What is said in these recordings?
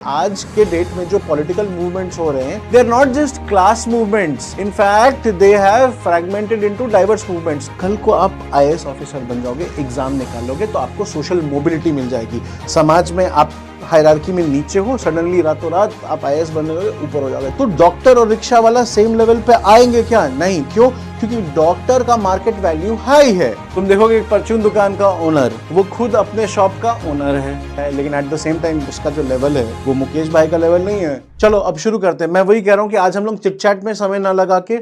आज के डेट में जो पॉलिटिकल मूवमेंट्स हो रहे हैं, they are not just class movements, in fact they have fragmented into diverse movements. कल को आप आईएएस ऑफिसर बन जाओगे, एग्जाम निकालोगे तो आपको सोशल मोबिलिटी मिल जाएगी। समाज में आप हायरार्की में नीचे हो, सडनली रातों रात आप आईएएस बनने लगे, ऊपर हो जाओगे। तो डॉक्टर और रिक्शा वाला सेम लेवल पे आएंगे क्या? नहीं। क्यों? क्योंकि डॉक्टर का मार्केट वैल्यू हाई है। तुम देखोगे एक परचून दुकान का ओनर, वो खुद अपने शॉप का ओनर है, लेकिन एट द सेम टाइम उसका जो लेवल है वो मुकेश भाई का लेवल नहीं है। चलो अब शुरू करते हैं। मैं वही कह रहा हूँ कि आज हम लोग चिट चैट में समय ना लगा के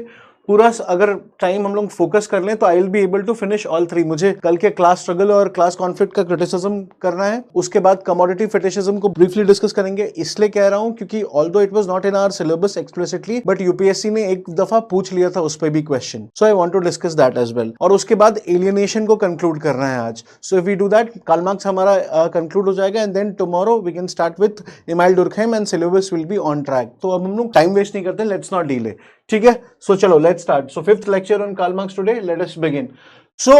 पूरा अगर टाइम हम लोग फोकस कर लें तो I will be able to finish all three. मुझे कल के क्लास स्ट्रगल और क्लास कॉन्फ्लिक्ट का क्रिटिसिज्म करना है, उसके बाद कमोडिटी फेटिशिज्म को ब्रीफली डिस्कस करेंगे। इसलिए कह रहा हूं क्योंकि although it was not in our syllabus explicitly, but UPSC ने एक दफा पूछ लिया था उस पर भी question, so I want to discuss that as well. और उसके बाद एलियनेशन को कंक्लूड करना है आज। So if we do that, Karl Marx हमारा कंक्लूड हो जाएगा and then tomorrow we can start with Emile Durkheim and syllabus will be on track. तो अब हम लोग टाइम वेस्ट नहीं करते, लेट्स नॉट डिले। ठीक है, सो चलो let's start. So fifth lecture on Karl Marx today, let us begin. So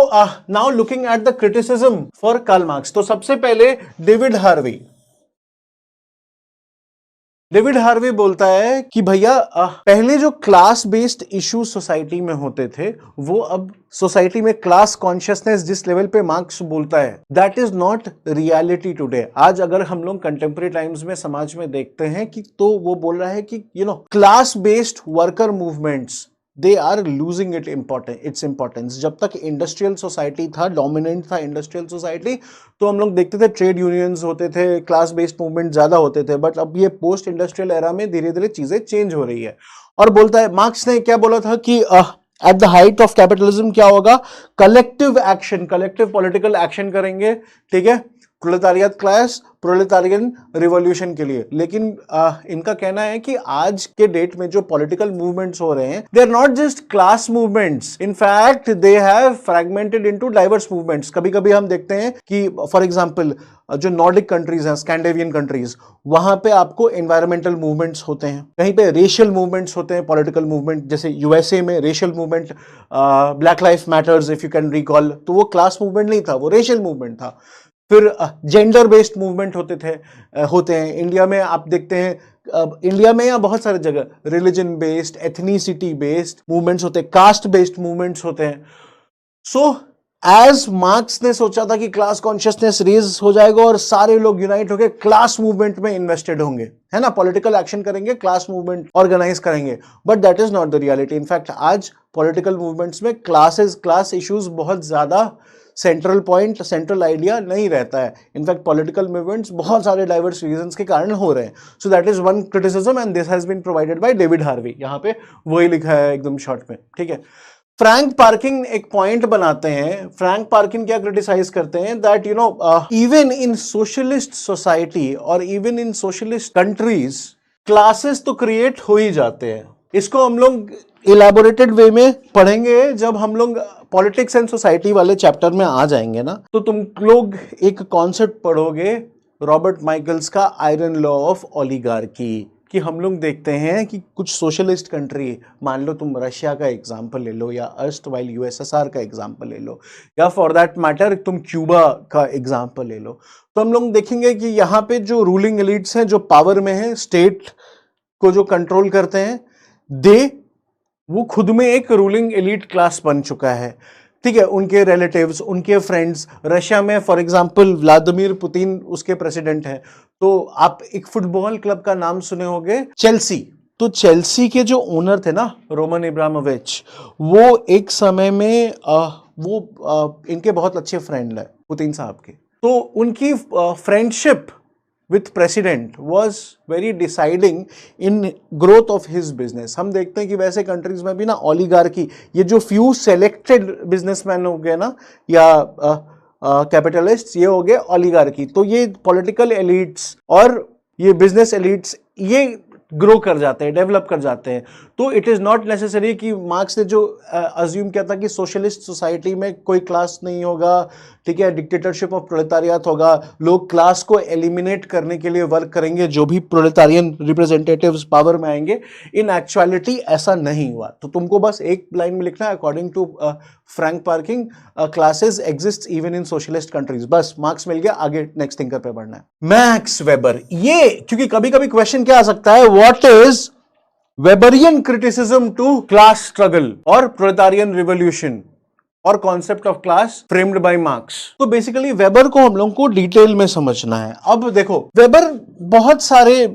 now looking at the criticism for Karl Marx. तो सबसे पहले डेविड हार्वे बोलता है कि भैया पहले जो क्लास बेस्ड इश्यूज सोसाइटी में होते थे, वो अब सोसाइटी में क्लास कॉन्शियसनेस जिस लेवल पे मार्क्स बोलता है, that is not reality today. आज अगर हम लोग कंटेम्प्रेरी टाइम्स में समाज में देखते हैं कि तो वो बोल रहा है कि class based worker movements, they are losing its importance. जब तक इंडस्ट्रियल सोसाइटी था, डोमिनेंट था इंडस्ट्रियल सोसाइटी, तो हम लोग देखते थे ट्रेड यूनियंस होते थे, क्लास बेस्ड मूवमेंट ज्यादा होते थे। बट अब ये पोस्ट इंडस्ट्रियल एरा में धीरे धीरे चीजें चेंज हो रही है। और बोलता है, मार्क्स ने क्या बोला था कि at the height of capitalism क्या होगा? Collective action, collective political action करेंगे। ठीक है, प्रोलेटारियत क्लास, प्रोलेटारियन रिवॉल्यूशन के लिए। लेकिन इनका कहना है कि आज के डेट में जो पॉलिटिकल मूवमेंट्स हो रहे हैं, they are not just class movements, in fact they have fragmented into diverse movements. कभी कभी हम देखते हैं कि फॉर एग्जांपल जो नॉर्डिक कंट्रीज हैं, स्कैंडिनेवियन कंट्रीज, वहां पे आपको एनवायरमेंटल मूवमेंट्स होते हैं, कहीं पे रेशियल मूवमेंट्स होते हैं, पॉलिटिकल मूवमेंट। जैसे यूएसए में racial movement, black life matters if you can recall, तो वो क्लास मूवमेंट नहीं था, वो रेशियल मूवमेंट था। फिर जेंडर बेस्ड मूवमेंट होते हैं। इंडिया में आप देखते हैं, इंडिया में या बहुत सारे जगह religion based, ethnicity based movements होते हैं, कास्ट बेस्ड मूवमेंट्स होते हैं। सो एज मार्क्स ने सोचा था कि क्लास कॉन्शियसनेस रेज हो जाएगा और सारे लोग यूनाइट होकर क्लास मूवमेंट में इन्वेस्टेड होंगे, है ना, पॉलिटिकल एक्शन करेंगे, क्लास मूवमेंट ऑर्गेनाइज करेंगे। But that is not the reality. In fact आज पॉलिटिकल मूवमेंट्स में क्लास इश्यूज बहुत ज्यादा सेंट्रल पॉइंट, सेंट्रल आइडिया नहीं रहता है। इनफैक्ट पॉलिटिकल मूवमेंट्स बहुत सारे डाइवर्स रीजंस के कारण हो रहे हैं। So that is one criticism and this has been provided by David Harvey. यहाँ पे वही लिखा है एकदम शॉर्ट में। ठीक है, फ्रैंक पार्किन एक पॉइंट बनाते हैं। फ्रैंक पार्किन क्या क्रिटिसाइज करते हैं? That even in socialist society और even in socialist countries classes तो क्रिएट हो ही जाते हैं। इसको हम लोग इलेबोरेटेड वे में पढ़ेंगे जब हम लोग पॉलिटिक्स एंड सोसाइटी वाले चैप्टर में आ जाएंगे ना, तो तुम लोग एक कॉन्सेप्ट पढ़ोगे रॉबर्ट माइकल्स का आयरन लॉ ऑफ ओलिगार्की। कि हम लोग देखते हैं कि कुछ सोशलिस्ट कंट्री, मान लो तुम रशिया का एग्जांपल ले लो, या अर्स्टवाइल यूएसएसआर का एग्जांपल ले लो, या फॉर दैट मैटर तुम क्यूबा का एग्जांपल ले लो, तो हम लोग देखेंगे कि यहाँ पे जो रूलिंग एलिट्स हैं, जो पावर में है, स्टेट को जो कंट्रोल करते हैं, वो खुद में एक रूलिंग एलिट क्लास बन चुका है। ठीक है, उनके रिलेटिव्स, उनके फ्रेंड्स। रशिया में फॉर एग्जांपल व्लादिमीर पुतिन उसके प्रेसिडेंट हैं। तो आप एक फुटबॉल क्लब का नाम सुने होंगे, चेल्सी। तो चेल्सी के जो ओनर थे ना, रोमन इब्राहिमोविच, वो एक समय में इनके बहुत अच्छे फ्रेंड है पुतिन साहब के। तो उनकी friendship with president was very deciding in growth of his business। हम देखते हैं कि वैसे कंट्रीज में भी ना ओलिगार्की, ये जो फ्यू सेलेक्टेड बिजनेसमैन हो गए ना, या कैपिटलिस्ट, ये हो गए ओलिगार्की। तो ये पॉलिटिकल एलिट्स और ये बिजनेस एलिट्स ये ग्रो कर जाते हैं, डेवलप कर जाते हैं। तो इट इज नॉट नेसेसरी कि मार्क्स ने जो अज्यूम किया था कि सोशलिस्ट सोसाइटी में कोई क्लास नहीं होगा, ठीक है, डिक्टेटरशिप ऑफ प्रोलेटारियत होगा, लोग क्लास को एलिमिनेट करने के लिए वर्क करेंगे, जो भी प्रोलेटारियन रिप्रेजेंटेटिव्स पावर में आएंगे। इन एक्चुअलिटी ऐसा नहीं हुआ। तो तुमको बस एक लाइन में लिखना है, according to Frank Parkin classes exist even in socialist countries. बस मार्क्स मिल गया, आगे नेक्स्ट थिंकर पे बढ़ना है। मैक्स वेबर, ये क्योंकि कभी कभी क्वेश्चन क्या आ सकता है, what is Weberian criticism to class struggle और प्रोलेटारियन रिवॉल्यूशन और concept of class framed by Marx. तो बेसिकली वेबर को हम लोगों को डिटेल में समझना है। अब देखो, वेबर बहुत सारे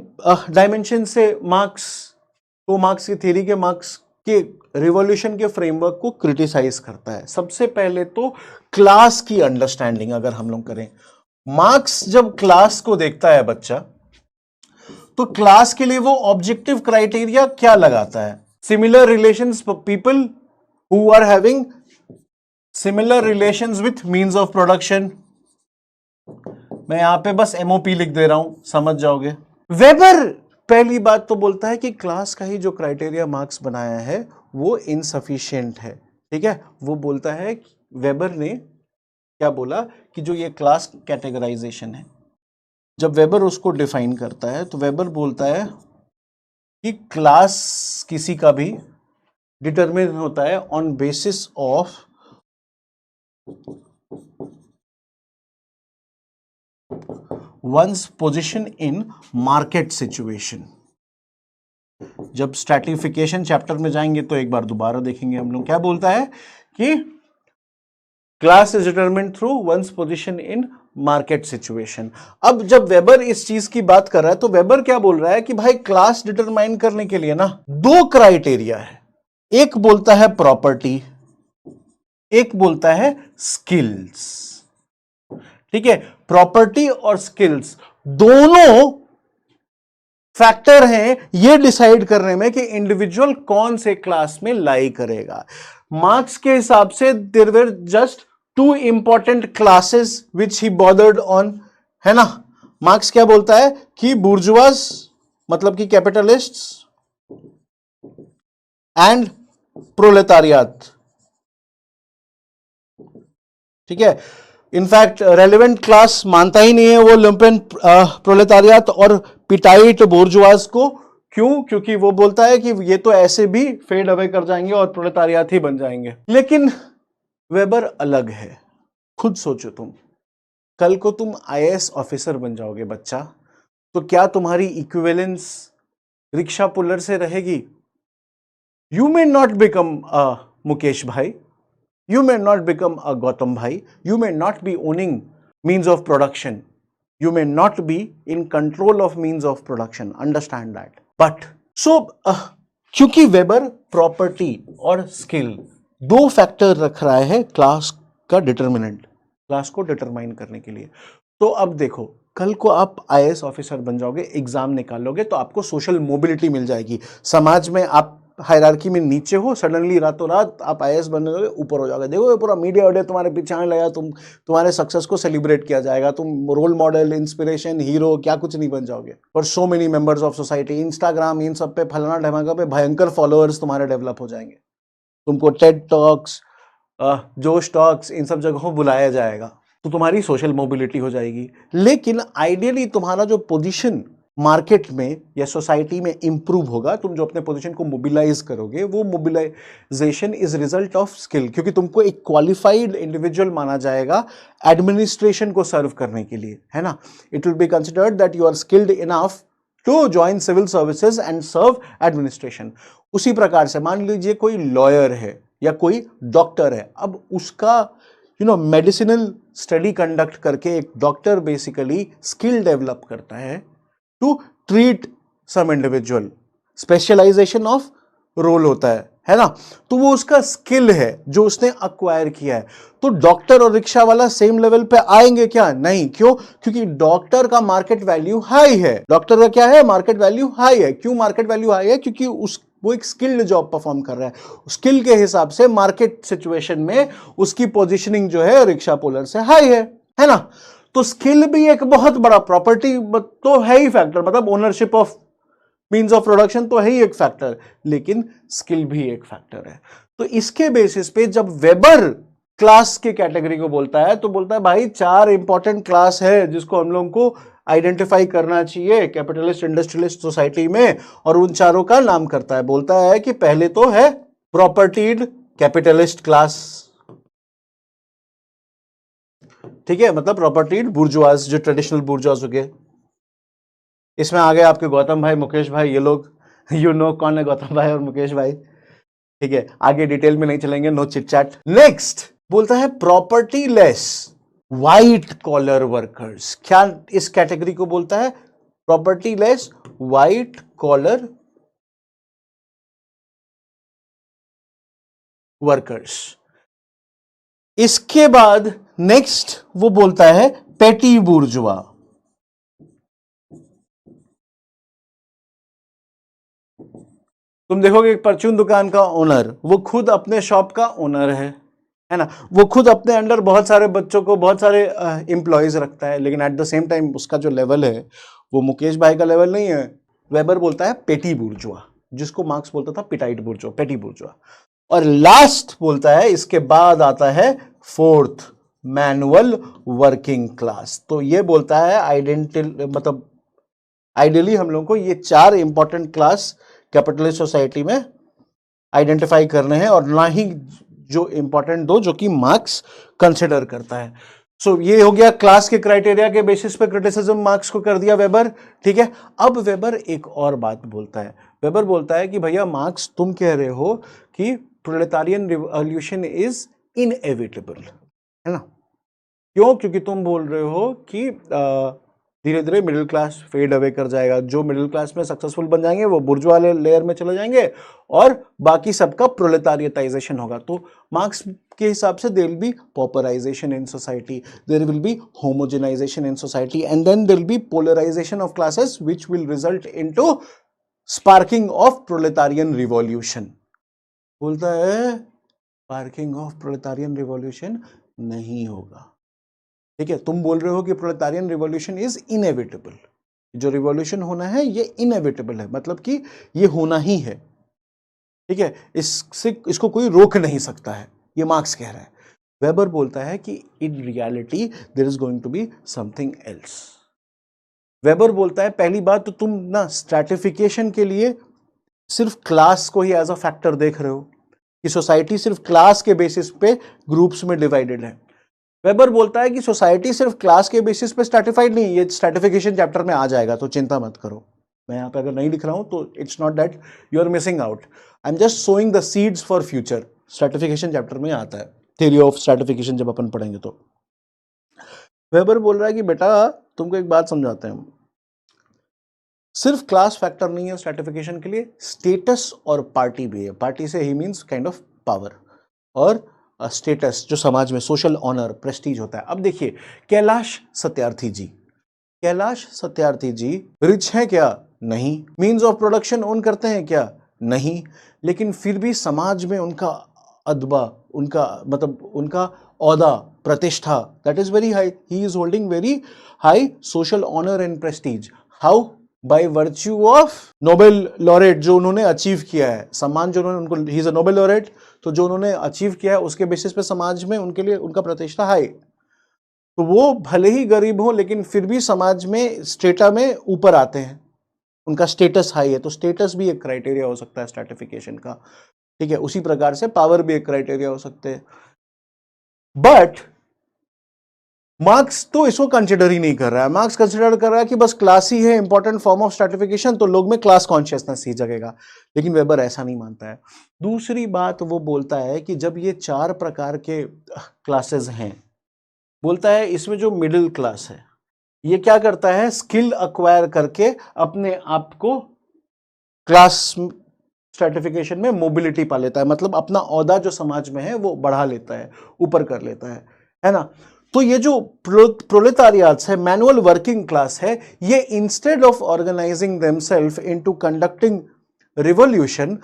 डायमेंशन से मार्क्स की थ्योरी के मार्क्स के रिवॉल्यूशन के फ्रेमवर्क को क्रिटिसाइज करता है। सबसे पहले तो क्लास की अंडरस्टैंडिंग अगर हम लोग करें, मार्क्स जब क्लास को देखता है बच्चा, तो क्लास के लिए वो ऑब्जेक्टिव क्राइटेरिया क्या लगाता है, similar relations people who are having similar relations with means of production. मैं यहां पे बस एमओपी लिख दे रहा हूं, समझ जाओगे। वेबर पहली बात तो बोलता है कि क्लास का ही जो क्राइटेरिया मार्क्स बनाया है वो इनसफिशिएंट है। ठीक है, वो बोलता है, वेबर ने क्या बोला कि जो ये क्लास कैटेगराइजेशन है, जब वेबर उसको डिफाइन करता है तो वेबर बोलता है कि क्लास किसी का भी डिटरमिन होता है on basis of one's position in market situation। जब स्ट्रैटिफिकेशन चैप्टर में जाएंगे तो एक बार दोबारा देखेंगे हम लोग, क्या बोलता है कि class is determined through ones position in market situation. अब जब वेबर इस चीज की बात कर रहा है तो वेबर क्या बोल रहा है कि भाई क्लास डिटरमाइन करने के लिए ना दो क्राइटेरिया है, एक बोलता है प्रॉपर्टी, एक बोलता है स्किल्स। ठीक है, प्रॉपर्टी और स्किल्स दोनों फैक्टर हैं ये डिसाइड करने में कि इंडिविजुअल कौन से क्लास में लाई करेगा। मार्क्स के हिसाब से there were just two important classes which he bothered on, है ना। मार्क्स क्या बोलता है कि बुर्जुआस मतलब कि कैपिटलिस्ट्स एंड प्रोलेटारियत। ठीक है, इनफैक्ट रेलेवेंट क्लास मानता ही नहीं है वो लुम्पेन प्रोलेटारियत और पिटाइट बोर्जुआज को। क्यों? क्योंकि वो बोलता है कि ये तो ऐसे भी फेड अवे कर जाएंगे और प्रोलेटारियत ही बन जाएंगे। लेकिन वेबर अलग है। खुद सोचो, तुम कल को तुम आईएएस ऑफिसर बन जाओगे बच्चा, तो क्या तुम्हारी इक्विवेलेंस रिक्शा पुलर से रहेगी? You may not become Mukesh भाई, you may not become a Gautam bhai, you may not be owning means of production, you may not be in control of means of production, understand that। but so क्योंकि weber property और skill दो factor रख रहा है class का determinant, class को determine करने के लिए। तो अब देखो, कल को आप आईएएस ऑफिसर बन जाओगे, एग्जाम निकालोगे तो आपको सोशल मोबिलिटी मिल जाएगी। समाज में आप हायरार्की में नीचे हो, सडनली रातों रात आप आईएएस बनने लगोगे, ऊपर हो जाओगे। देखो पूरा मीडिया वडिया तुम्हारे पीछे आने लगा, तुम्हारे सक्सेस को सेलिब्रेट किया जाएगा, तुम रोल मॉडल, इंस्पिरेशन, हीरो क्या कुछ नहीं बन जाओगे। और so many members of society, Instagram, इन सब पे फलाना ढमाका पे भयंकर फॉलोअर्स तुम्हारे डेवलप हो जाएंगे। तुमको टेड टॉक्स, जोश टॉक्स, इन सब जगहों बुलाया जाएगा, तो तुम्हारी सोशल मोबिलिटी हो जाएगी। लेकिन आइडियली तुम्हारा जो पोजीशन मार्केट में या सोसाइटी में इंप्रूव होगा, तुम जो अपने पोजीशन को मोबिलाइज करोगे, वो mobilization is result of skill, क्योंकि तुमको एक क्वालिफाइड इंडिविजुअल माना जाएगा एडमिनिस्ट्रेशन को सर्व करने के लिए, है ना। It will be considered that you are skilled enough to join civil services and serve administration. उसी प्रकार से मान लीजिए कोई लॉयर है या कोई डॉक्टर है, अब उसका मेडिसिनल स्टडी कंडक्ट करके एक डॉक्टर बेसिकली स्किल डेवलप करता है to treat some individual, specialization of role होता है ना। तो वो उसका स्किल है जो उसने अक्वायर किया है। तो डॉक्टर और रिक्शा वाला सेम लेवल पे आएंगे क्या? नहीं। क्यों? क्योंकि डॉक्टर का मार्केट वैल्यू हाई है। डॉक्टर का क्या है? मार्केट वैल्यू हाई है। क्यों मार्केट वैल्यू हाई है? क्योंकि वो एक स्किल्ड जॉब परफॉर्म कर रहा है। स्किल के हिसाब से मार्केट सिचुएशन में उसकी पोजीशनिंग जो है रिक्शा पुलर से हाई है ना। तो स्किल भी एक बहुत बड़ा, प्रॉपर्टी तो है ही फैक्टर, मतलब ownership of means of production तो है ही एक फैक्टर, लेकिन स्किल भी एक फैक्टर है। तो इसके बेसिस पे जब वेबर क्लास के कैटेगरी को बोलता है। तो बोलता है भाई 4 इंपॉर्टेंट क्लास है जिसको हम लोगों को आइडेंटिफाई करना चाहिए कैपिटलिस्ट इंडस्ट्रियलिस्ट सोसाइटी में, और उन चारों का नाम करता है। बोलता है कि पहले तो है प्रॉपर्टीड कैपिटलिस्ट क्लास, ठीक है, मतलब प्रॉपर्टीड बुर्जुआज, जो ट्रेडिशनल बुर्जुआज हो गए। इसमें आ गए आपके गौतम भाई, मुकेश भाई, ये लोग यू नो कौन है गौतम भाई और मुकेश भाई, ठीक है। आगे डिटेल में नहीं चलेंगे, नो चिट चैट। नेक्स्ट बोलता है property less white collar workers. क्या इस कैटेगरी को बोलता है? Property less white collar workers. इसके बाद नेक्स्ट वो बोलता है पेटी बुर्जुआ। तुम देखोगे एक परचून दुकान का ओनर, वो खुद अपने शॉप का ओनर है ना, वो खुद अपने अंडर बहुत सारे बच्चों को, बहुत सारे एम्प्लॉयज रखता है, लेकिन एट द सेम टाइम उसका जो लेवल है वो मुकेश भाई का लेवल नहीं है। वेबर बोलता है पेटी बुर्जुआ, जिसको मार्क्स बोलता था पिटाइट बुर्जुआ, पेटी बुर्जुआ। और लास्ट बोलता है, इसके बाद आता है फोर्थ, मैनुअल वर्किंग क्लास। तो ये बोलता है मतलब आइडियली हम लोगों को ये 4 इंपॉर्टेंट क्लास कैपिटलिस्ट सोसाइटी में आइडेंटिफाई करने हैं, और ना ही जो इंपॉर्टेंट 2 जो कि मार्क्स कंसिडर करता है। सो ये हो गया क्लास के क्राइटेरिया के बेसिस पे क्रिटिसिज्म मार्क्स को कर दिया वेबर, ठीक है। अब वेबर एक और बात बोलता है। वेबर बोलता है कि भैया मार्क्स, तुम कह रहे हो कि प्रोलेटारियन रिवॉल्यूशन इज इनएविटेबल, है ना। क्यों? क्योंकि तुम बोल रहे हो कि धीरे धीरे मिडिल क्लास फेड अवे कर जाएगा, जो मिडिल क्लास में सक्सेसफुल बन जाएंगे वो बुर्जुआ लेयर में चले जाएंगे, और बाकी सबका प्रोलेटारियटाइजेशन होगा। तो मार्क्स के हिसाब से there will be pauperization in society, there will be homogenization in society, and then there will be polarization of classes which will result into sparking of proletarian revolution. बोलता है स्पार्किंग ऑफ प्रोलेटारियन रिवॉल्यूशन नहीं होगा, ठीक है। तुम बोल रहे हो कि प्रोलेटारियन रिवॉल्यूशन इज इनएविटेबल, जो रिवॉल्यूशन होना है ये इनएविटेबल है, मतलब कि ये होना ही है, ठीक है, इसको कोई रोक नहीं सकता है, ये मार्क्स कह रहा है। वेबर बोलता है कि in reality there is going to be something else. Weber बोलता है पहली बात तो तुम ना स्ट्रैटिफिकेशन के लिए सिर्फ क्लास को ही एज अ फैक्टर देख रहे हो, कि सोसाइटी सिर्फ क्लास के बेसिस पे ग्रुप्स में डिवाइडेड है। वेबर बोलता है कि सोसाइटी सिर्फ क्लास के बेसिस पे स्ट्रैटिफाइड नहीं, ये स्ट्रैटिफिकेशन चैप्टर में आ जाएगा, तो चिंता मत करो। मैं यहाँ पे अगर नहीं लिख रहा हूं तो it's not that you are missing out, I am just sowing the seeds for future. Stratification chapter में आता है, थ्योरी ऑफ स्ट्रैटिफिकेशन जब अपन पढ़ेंगे तो। वेबर बोल रहा है कि बेटा तुमको एक बात समझाते हैं, सिर्फ क्लास फैक्टर नहीं है स्ट्रैटिफिकेशन के लिए, स्टेटस और पार्टी भी है। पार्टी से ही मीन्स काइंड ऑफ पावर, और स्टेटस जो समाज में सोशल ऑनर प्रेस्टीज होता है। अब देखिए कैलाश सत्यार्थी जी, कैलाश सत्यार्थी जी रिच हैं क्या? नहीं। मीन्स ऑफ प्रोडक्शन ओन करते हैं क्या? नहीं। लेकिन फिर भी समाज में उनका अदबा, उनका मतलब उनका औदा, प्रतिष्ठा, that is very high. He is holding very high social honour and prestige. How? By virtue of Nobel laureate, जो उन्होंने अचीव किया है, सम्मान जो उन्होंने, उनको he is a Nobel laureate, तो जो उन्होंने अचीव किया है उसके बेसिस पे समाज में उनके लिए उनका प्रतिष्ठा हाई। तो वो भले ही गरीब हो लेकिन फिर भी समाज में स्टेटा में ऊपर आते हैं, उनका स्टेटस हाई है। तो स्टेटस भी एक क्राइटेरिया हो सकता है स्ट्रैटिफिकेशन का, ठीक है। उसी प्रकार से पावर भी एक क्राइटेरिया हो सकते हैं। बट मार्क्स तो इसको कंसिडर ही नहीं कर रहा है। मार्क्स कंसिडर कर रहा है कि बस क्लास ही है इंपॉर्टेंट फॉर्म ऑफ स्ट्रैटिफिकेशन, तो लोग में क्लास कॉन्शियसनेस ही जगेगा। लेकिन वेबर ऐसा नहीं मानता है। दूसरी बात वो बोलता है कि जब ये 4 प्रकार के क्लासेस हैं, बोलता है इसमें जो मिडिल क्लास है ये क्या करता है, स्किल अक्वायर करके अपने आप को क्लास स्ट्रैटिफिकेशन में मोबिलिटी पा लेता है, मतलब अपना औदा जो समाज में है वो बढ़ा लेता है, ऊपर कर लेता है ना। तो ये जो प्रोलेटारियाट्स है, मैनुअल वर्किंग क्लास है, ये instead of organising themselves into conducting revolution,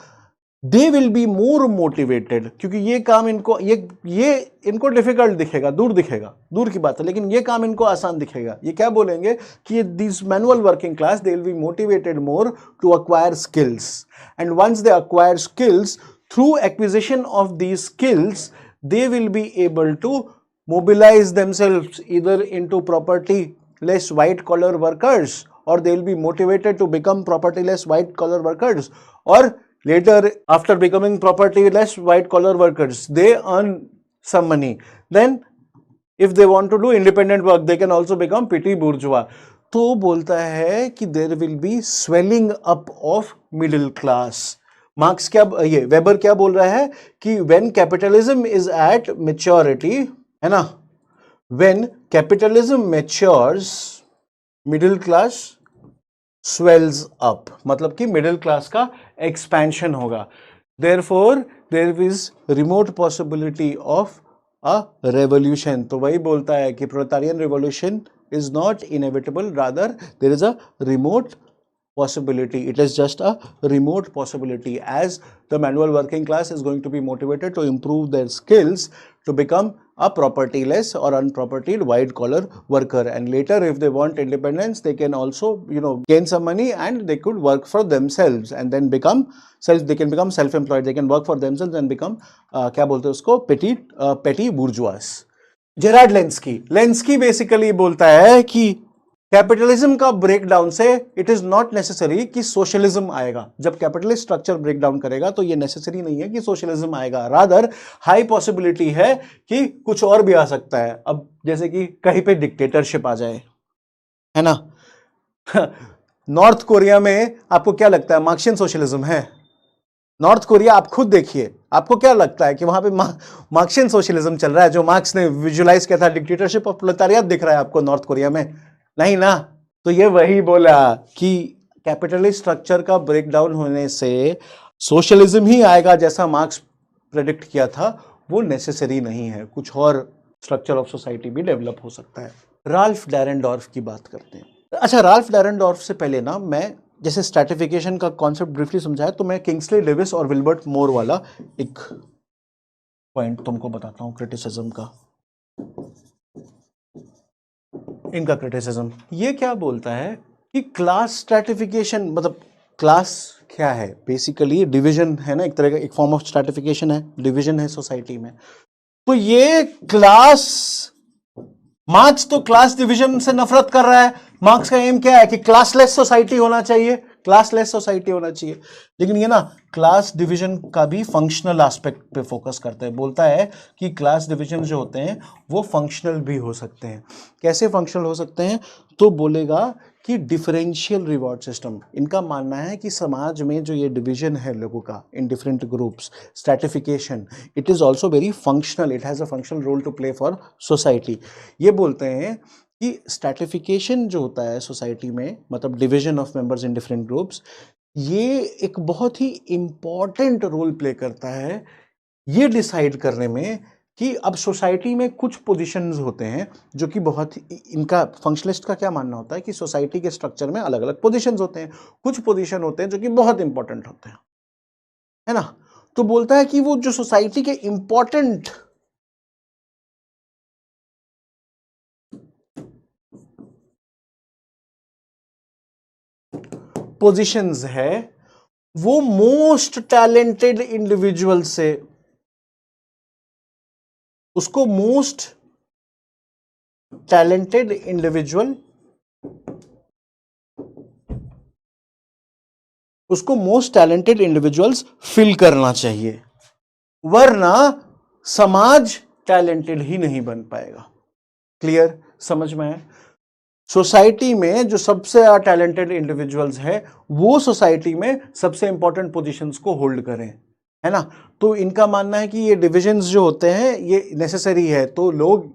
they will be more motivated, क्योंकि ये काम इनको ये इनको डिफिकल्ट दिखेगा, दूर दिखेगा, दूर की बात है, लेकिन ये काम इनको आसान दिखेगा। ये क्या बोलेंगे कि this manual working class they will be motivated more to acquire skills, and once they acquire skills, through acquisition of these skills they will be able to mobilize themselves either into property-less white-collar workers, or they will be motivated to become property-less white-collar workers, or later after becoming property-less white-collar workers, they earn some money. Then if they want to do independent work, they can also become petty bourgeois. तो बोलता है कि there will be swelling up of middle class. Marks क्या, ये weber क्या बोल रहा है कि when capitalism is at maturity, है ना, when capitalism matures, middle class swells up, मतलब कि मिडिल क्लास का एक्सपेंशन होगा. Therefore there is remote possibility of a revolution. तो वही बोलता है कि proletarian revolution is not inevitable, rather there is a remote possibility. It is just a remote possibility, as the manual working class is going to be motivated to improve their skills to become a propertyless or unpropertied white collar worker, and later if they want independence they can also gain some money and they could work for themselves and then become self-employed. They can work for themselves and become क्या बोलते हैं उसको, petty bourgeois. Gerhard Lenski basically बोलता है कि capitalism का breakdown से it is not necessary कि सोशलिज्म आएगा. जब कैपिटलिस्ट स्ट्रक्चर ब्रेकडाउन करेगा तो ये नेसेसरी नहीं है कि सोशलिज्म आएगा, रादर हाई पॉसिबिलिटी है कि कुछ और भी आ सकता है. अब जैसे कि कहीं पे डिक्टेटरशिप आ जाए, है ना. नॉर्थ कोरिया में आपको क्या लगता है मार्क्सियन सोशलिज्म है? नॉर्थ कोरिया आप खुद देखिए, आपको क्या लगता है कि वहां पे मार्क्सियन सोशलिज्म चल रहा है जो मार्क्स ने विजुलाइज किया था? डिक्टेटरशिप ऑफ प्रोलेटारिएट दिख रहा है आपको नॉर्थ कोरिया में? नहीं ना. तो ये वही बोला कि कैपिटलिस्ट स्ट्रक्चर का ब्रेकडाउन होने से सोशलिज्म ही आएगा जैसा मार्क्स प्रेडिक्ट किया था, वो नेसेसरी नहीं है, कुछ और स्ट्रक्चर ऑफ सोसाइटी भी डेवलप हो सकता है. राल्फ डैरेनडॉर्फ की बात करते हैं. अच्छा, राल्फ डैरेनडॉर्फ से पहले ना मैं जैसे स्ट्रैटिफिकेशन का कॉन्सेप्ट ब्रीफली समझाया, तो मैं किंग्सले डेविस और विल्बर्ट मोर वाला एक पॉइंट तुमको बताता हूं क्रिटिसिज्म का. इनका क्रिटिसिज्म ये क्या बोलता है कि क्लास स्ट्रैटिफिकेशन, मतलब क्लास क्या है? बेसिकली डिवीजन है ना, एक तरह का एक फॉर्म ऑफ स्ट्रैटिफिकेशन है, डिवीजन है सोसाइटी में. तो ये क्लास, मार्क्स तो क्लास डिवीजन से नफरत कर रहा है. मार्क्स का एम क्या है कि क्लासलेस सोसाइटी होना चाहिए, क्लासलेस सोसाइटी होना चाहिए. लेकिन ये ना क्लास डिवीजन का भी फंक्शनल एस्पेक्ट पे फोकस करता है. बोलता है कि क्लास डिवीजन जो होते हैं वो फंक्शनल भी हो सकते हैं. कैसे फंक्शनल हो सकते हैं? तो बोलेगा कि डिफरेंशियल रिवॉर्ड सिस्टम. इनका मानना है कि समाज में जो ये डिवीजन है लोगों का in different groups, stratification, it is also very functional, it has a functional role to play for society. ये बोलते हैं कि स्ट्रैटिफिकेशन जो होता है सोसाइटी में, मतलब division of members in different groups, ये एक बहुत ही इंपॉर्टेंट रोल प्ले करता है ये डिसाइड करने में कि अब सोसाइटी में कुछ पोजीशंस होते हैं जो कि बहुत, इनका फंक्शनलिस्ट का क्या मानना होता है कि सोसाइटी के स्ट्रक्चर में अलग अलग पोजीशंस होते हैं. कुछ पोजीशन होते हैं जो कि बहुत इंपॉर्टेंट होते हैं, है ना. तो बोलता है कि वो जो सोसाइटी के इंपॉर्टेंट पोजीशंस है वो मोस्ट टैलेंटेड इंडिविजुअल से, उसको मोस्ट टैलेंटेड इंडिविजुअल, उसको मोस्ट टैलेंटेड इंडिविजुअल्स फिल करना चाहिए, वरना समाज टैलेंटेड ही नहीं बन पाएगा. क्लियर, समझ में है? सोसाइटी में जो सबसे टैलेंटेड इंडिविजुअल्स है वो सोसाइटी में सबसे इंपॉर्टेंट पोजीशंस को होल्ड करें, है ना. तो इनका मानना है कि ये डिविजन्स जो होते हैं ये नेसेसरी है. तो लोग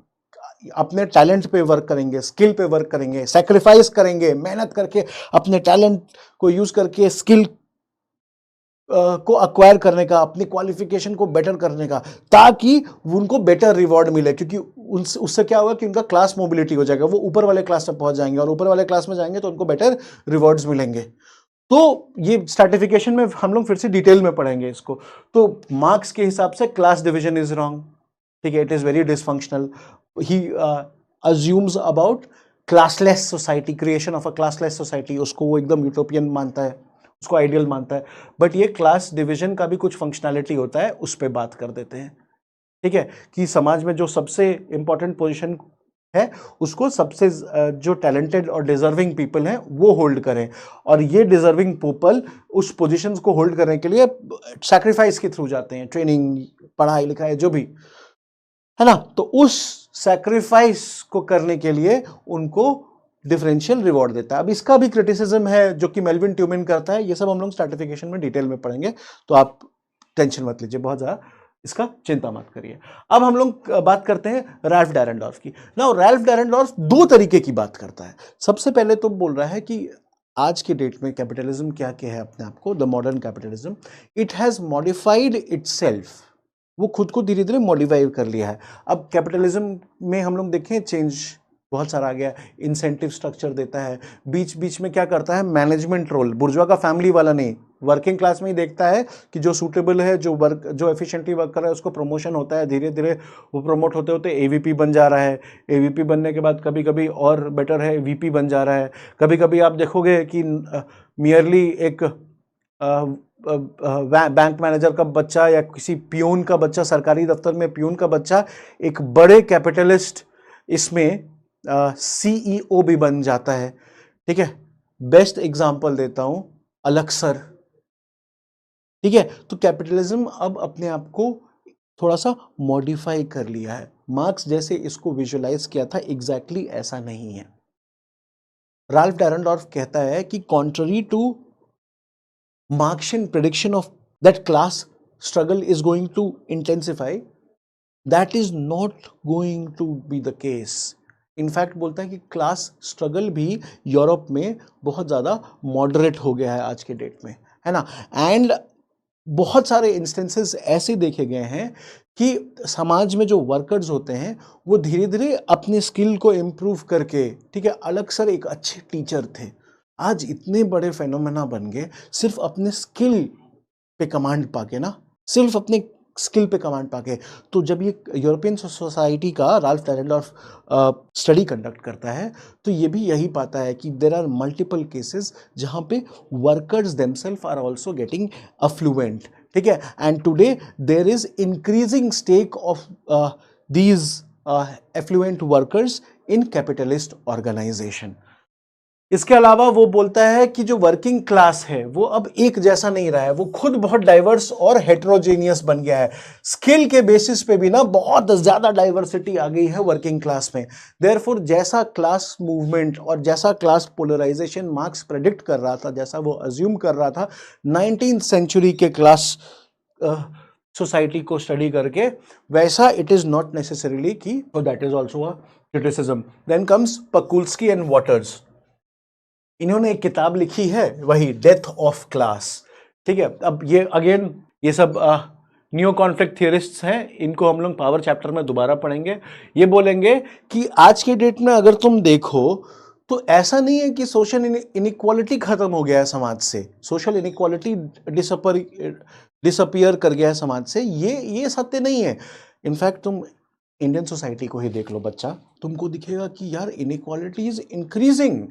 अपने टैलेंट पे वर्क करेंगे, स्किल पे वर्क करेंगे, सैक्रिफाइस करेंगे, मेहनत करके अपने टैलेंट को यूज करके स्किल को अक्वायर करने का, अपनी क्वालिफिकेशन को बेटर करने का, ताकि उनको बेटर रिवॉर्ड मिले. क्योंकि उससे क्या होगा कि उनका क्लास मोबिलिटी हो जाएगा, वो ऊपर वाले क्लास तक पहुंच जाएंगे और ऊपर वाले क्लास में जाएंगे तो उनको बेटर रिवॉर्ड्स मिलेंगे. तो ये स्ट्रैटिफिकेशन में हम लोग फिर से डिटेल में पढ़ेंगे इसको. तो मार्क्स के हिसाब से क्लास डिवीजन इज रॉन्ग, ठीक है, it is very dysfunctional. He assumes about classless society, creation of a classless society, उसको वो एकदम यूटोपियन मानता है, उसको आइडियल मानता है. बट ये क्लास डिवीजन का भी कुछ फंक्शनैलिटी होता है, उस पर बात कर देते हैं. ठीक है, कि समाज में जो सबसे इंपॉर्टेंट पोजीशन है उसको सबसे जो टैलेंटेड और डिजर्विंग पीपल हैं वो होल्ड करें, और ये डिजर्विंग पीपल उस पोजीशंस को होल्ड करने के लिए सैक्रिफाइस के थ्रू जाते हैं, ट्रेनिंग, पढ़ाई लिखाई जो भी है ना, तो उस सैक्रिफाइस को करने के लिए उनको डिफरेंशियल रिवॉर्ड देता है। अब इसका भी क्रिटिसिज्म है जो कि मेल्विन ट्यूमेन करता है, ये सब हम लोग स्ट्रैटिफिकेशन में डिटेल में पढ़ेंगे, तो आप टेंशन मत लीजिए, बहुत ज्यादा इसका चिंता मत करिए। अब हम लोग बात करते हैं रैल्फ डैरेंडॉर्फ की। ना रैल्फ डैरेंडॉर्फ दो तरीके की बात करता है। सबसे पहले तो बोल रहा है कि आज के डेट में कैपिटलिज्म क्या क्या है अपने आप को, the modern capitalism, it has modified itself, वो खुद को धीरे धीरे मॉडिफाई कर लिया है। अब कैपिटलिज्म में हम लोग देखें चेंज बहुत सारा आ गया, इंसेंटिव स्ट्रक्चर देता है, बीच बीच में क्या करता है, मैनेजमेंट रोल, बुर्जुआ का फैमिली वाला नहीं, वर्किंग क्लास में ही देखता है कि जो सूटेबल है, जो एफिशिएंटली वर्क कर रहा है उसको प्रमोशन होता है, धीरे धीरे वो प्रमोट होते होते एवीपी बन जा रहा है, एवीपी बनने के बाद कभी कभी और बेटर है वीपी बन जा रहा है, कभी कभी आप देखोगे कि मियरली एक बैंक मैनेजर का बच्चा या किसी पियून का बच्चा, सरकारी दफ्तर में पियून का बच्चा एक बड़े कैपिटलिस्ट इसमें सीईओ भी बन जाता है। ठीक है, बेस्ट एग्जांपल देता हूं, अलक्सर। ठीक है, तो कैपिटलिज्म अब अपने आप को थोड़ा सा मॉडिफाई कर लिया है। मार्क्स जैसे इसको विजुअलाइज किया था एग्जैक्टली ऐसा नहीं है। राल्फ डैरेंडॉर्फ कहता है कि contrary to Marxian prediction of that class struggle is going to intensify, that is not going to be the case. In fact बोलता है कि क्लास स्ट्रगल भी यूरोप में बहुत ज़्यादा मॉडरेट हो गया है आज के डेट में, है ना। एंड बहुत सारे इंस्टेंसेस ऐसे देखे गए हैं कि समाज में जो वर्कर्स होते हैं वो धीरे धीरे अपनी स्किल को इम्प्रूव करके, ठीक है, अलग सर एक अच्छे टीचर थे, आज इतने बड़े फेनोमेना बन गए सिर्फ अपने स्किल पे कमांड पाके ना, सिर्फ अपने स्किल पे कमांड पाके। तो जब ये यूरोपियन सोसाइटी का राल्फ डैरेंडॉर्फ स्टडी कंडक्ट करता है तो ये भी यही पाता है कि देयर आर मल्टीपल केसेस जहाँ पे workers themselves are also getting affluent. ठीक है, and today there is increasing stake of these affluent workers in capitalist organisation. इसके अलावा वो बोलता है कि जो वर्किंग क्लास है वो अब एक जैसा नहीं रहा है, वो खुद बहुत डाइवर्स और हेट्रोजेनियस बन गया है। स्किल के बेसिस पे भी ना बहुत ज्यादा डाइवर्सिटी आ गई है वर्किंग क्लास में। देयरफॉर जैसा क्लास मूवमेंट और जैसा क्लास पोलराइजेशन मार्क्स प्रेडिक्ट कर रहा था, जैसा वो अज्यूम कर रहा था 19th सेंचुरी के क्लास सोसाइटी को स्टडी करके, वैसा इट इज नॉट नेसेसरीली की। तो that is also a criticism. Then comes Pakulski and Waters. इन्होंने एक किताब लिखी है, वही डेथ ऑफ क्लास। ठीक है, अब ये अगेन ये सब न्यू कॉन्फ्लिक्ट थियरिस्ट्स हैं, इनको हम लोग पावर चैप्टर में दोबारा पढ़ेंगे। ये बोलेंगे कि आज के डेट में अगर तुम देखो तो ऐसा नहीं है कि सोशल इनइक्वालिटी खत्म हो गया है समाज से, सोशल इनइक्वालिटी डिसअपियर कर गया है समाज से, ये सत्य नहीं है। इनफैक्ट तुम इंडियन सोसाइटी को ही देख लो बच्चा, तुमको दिखेगा कि यार इनइक्वालिटी इज इंक्रीजिंग,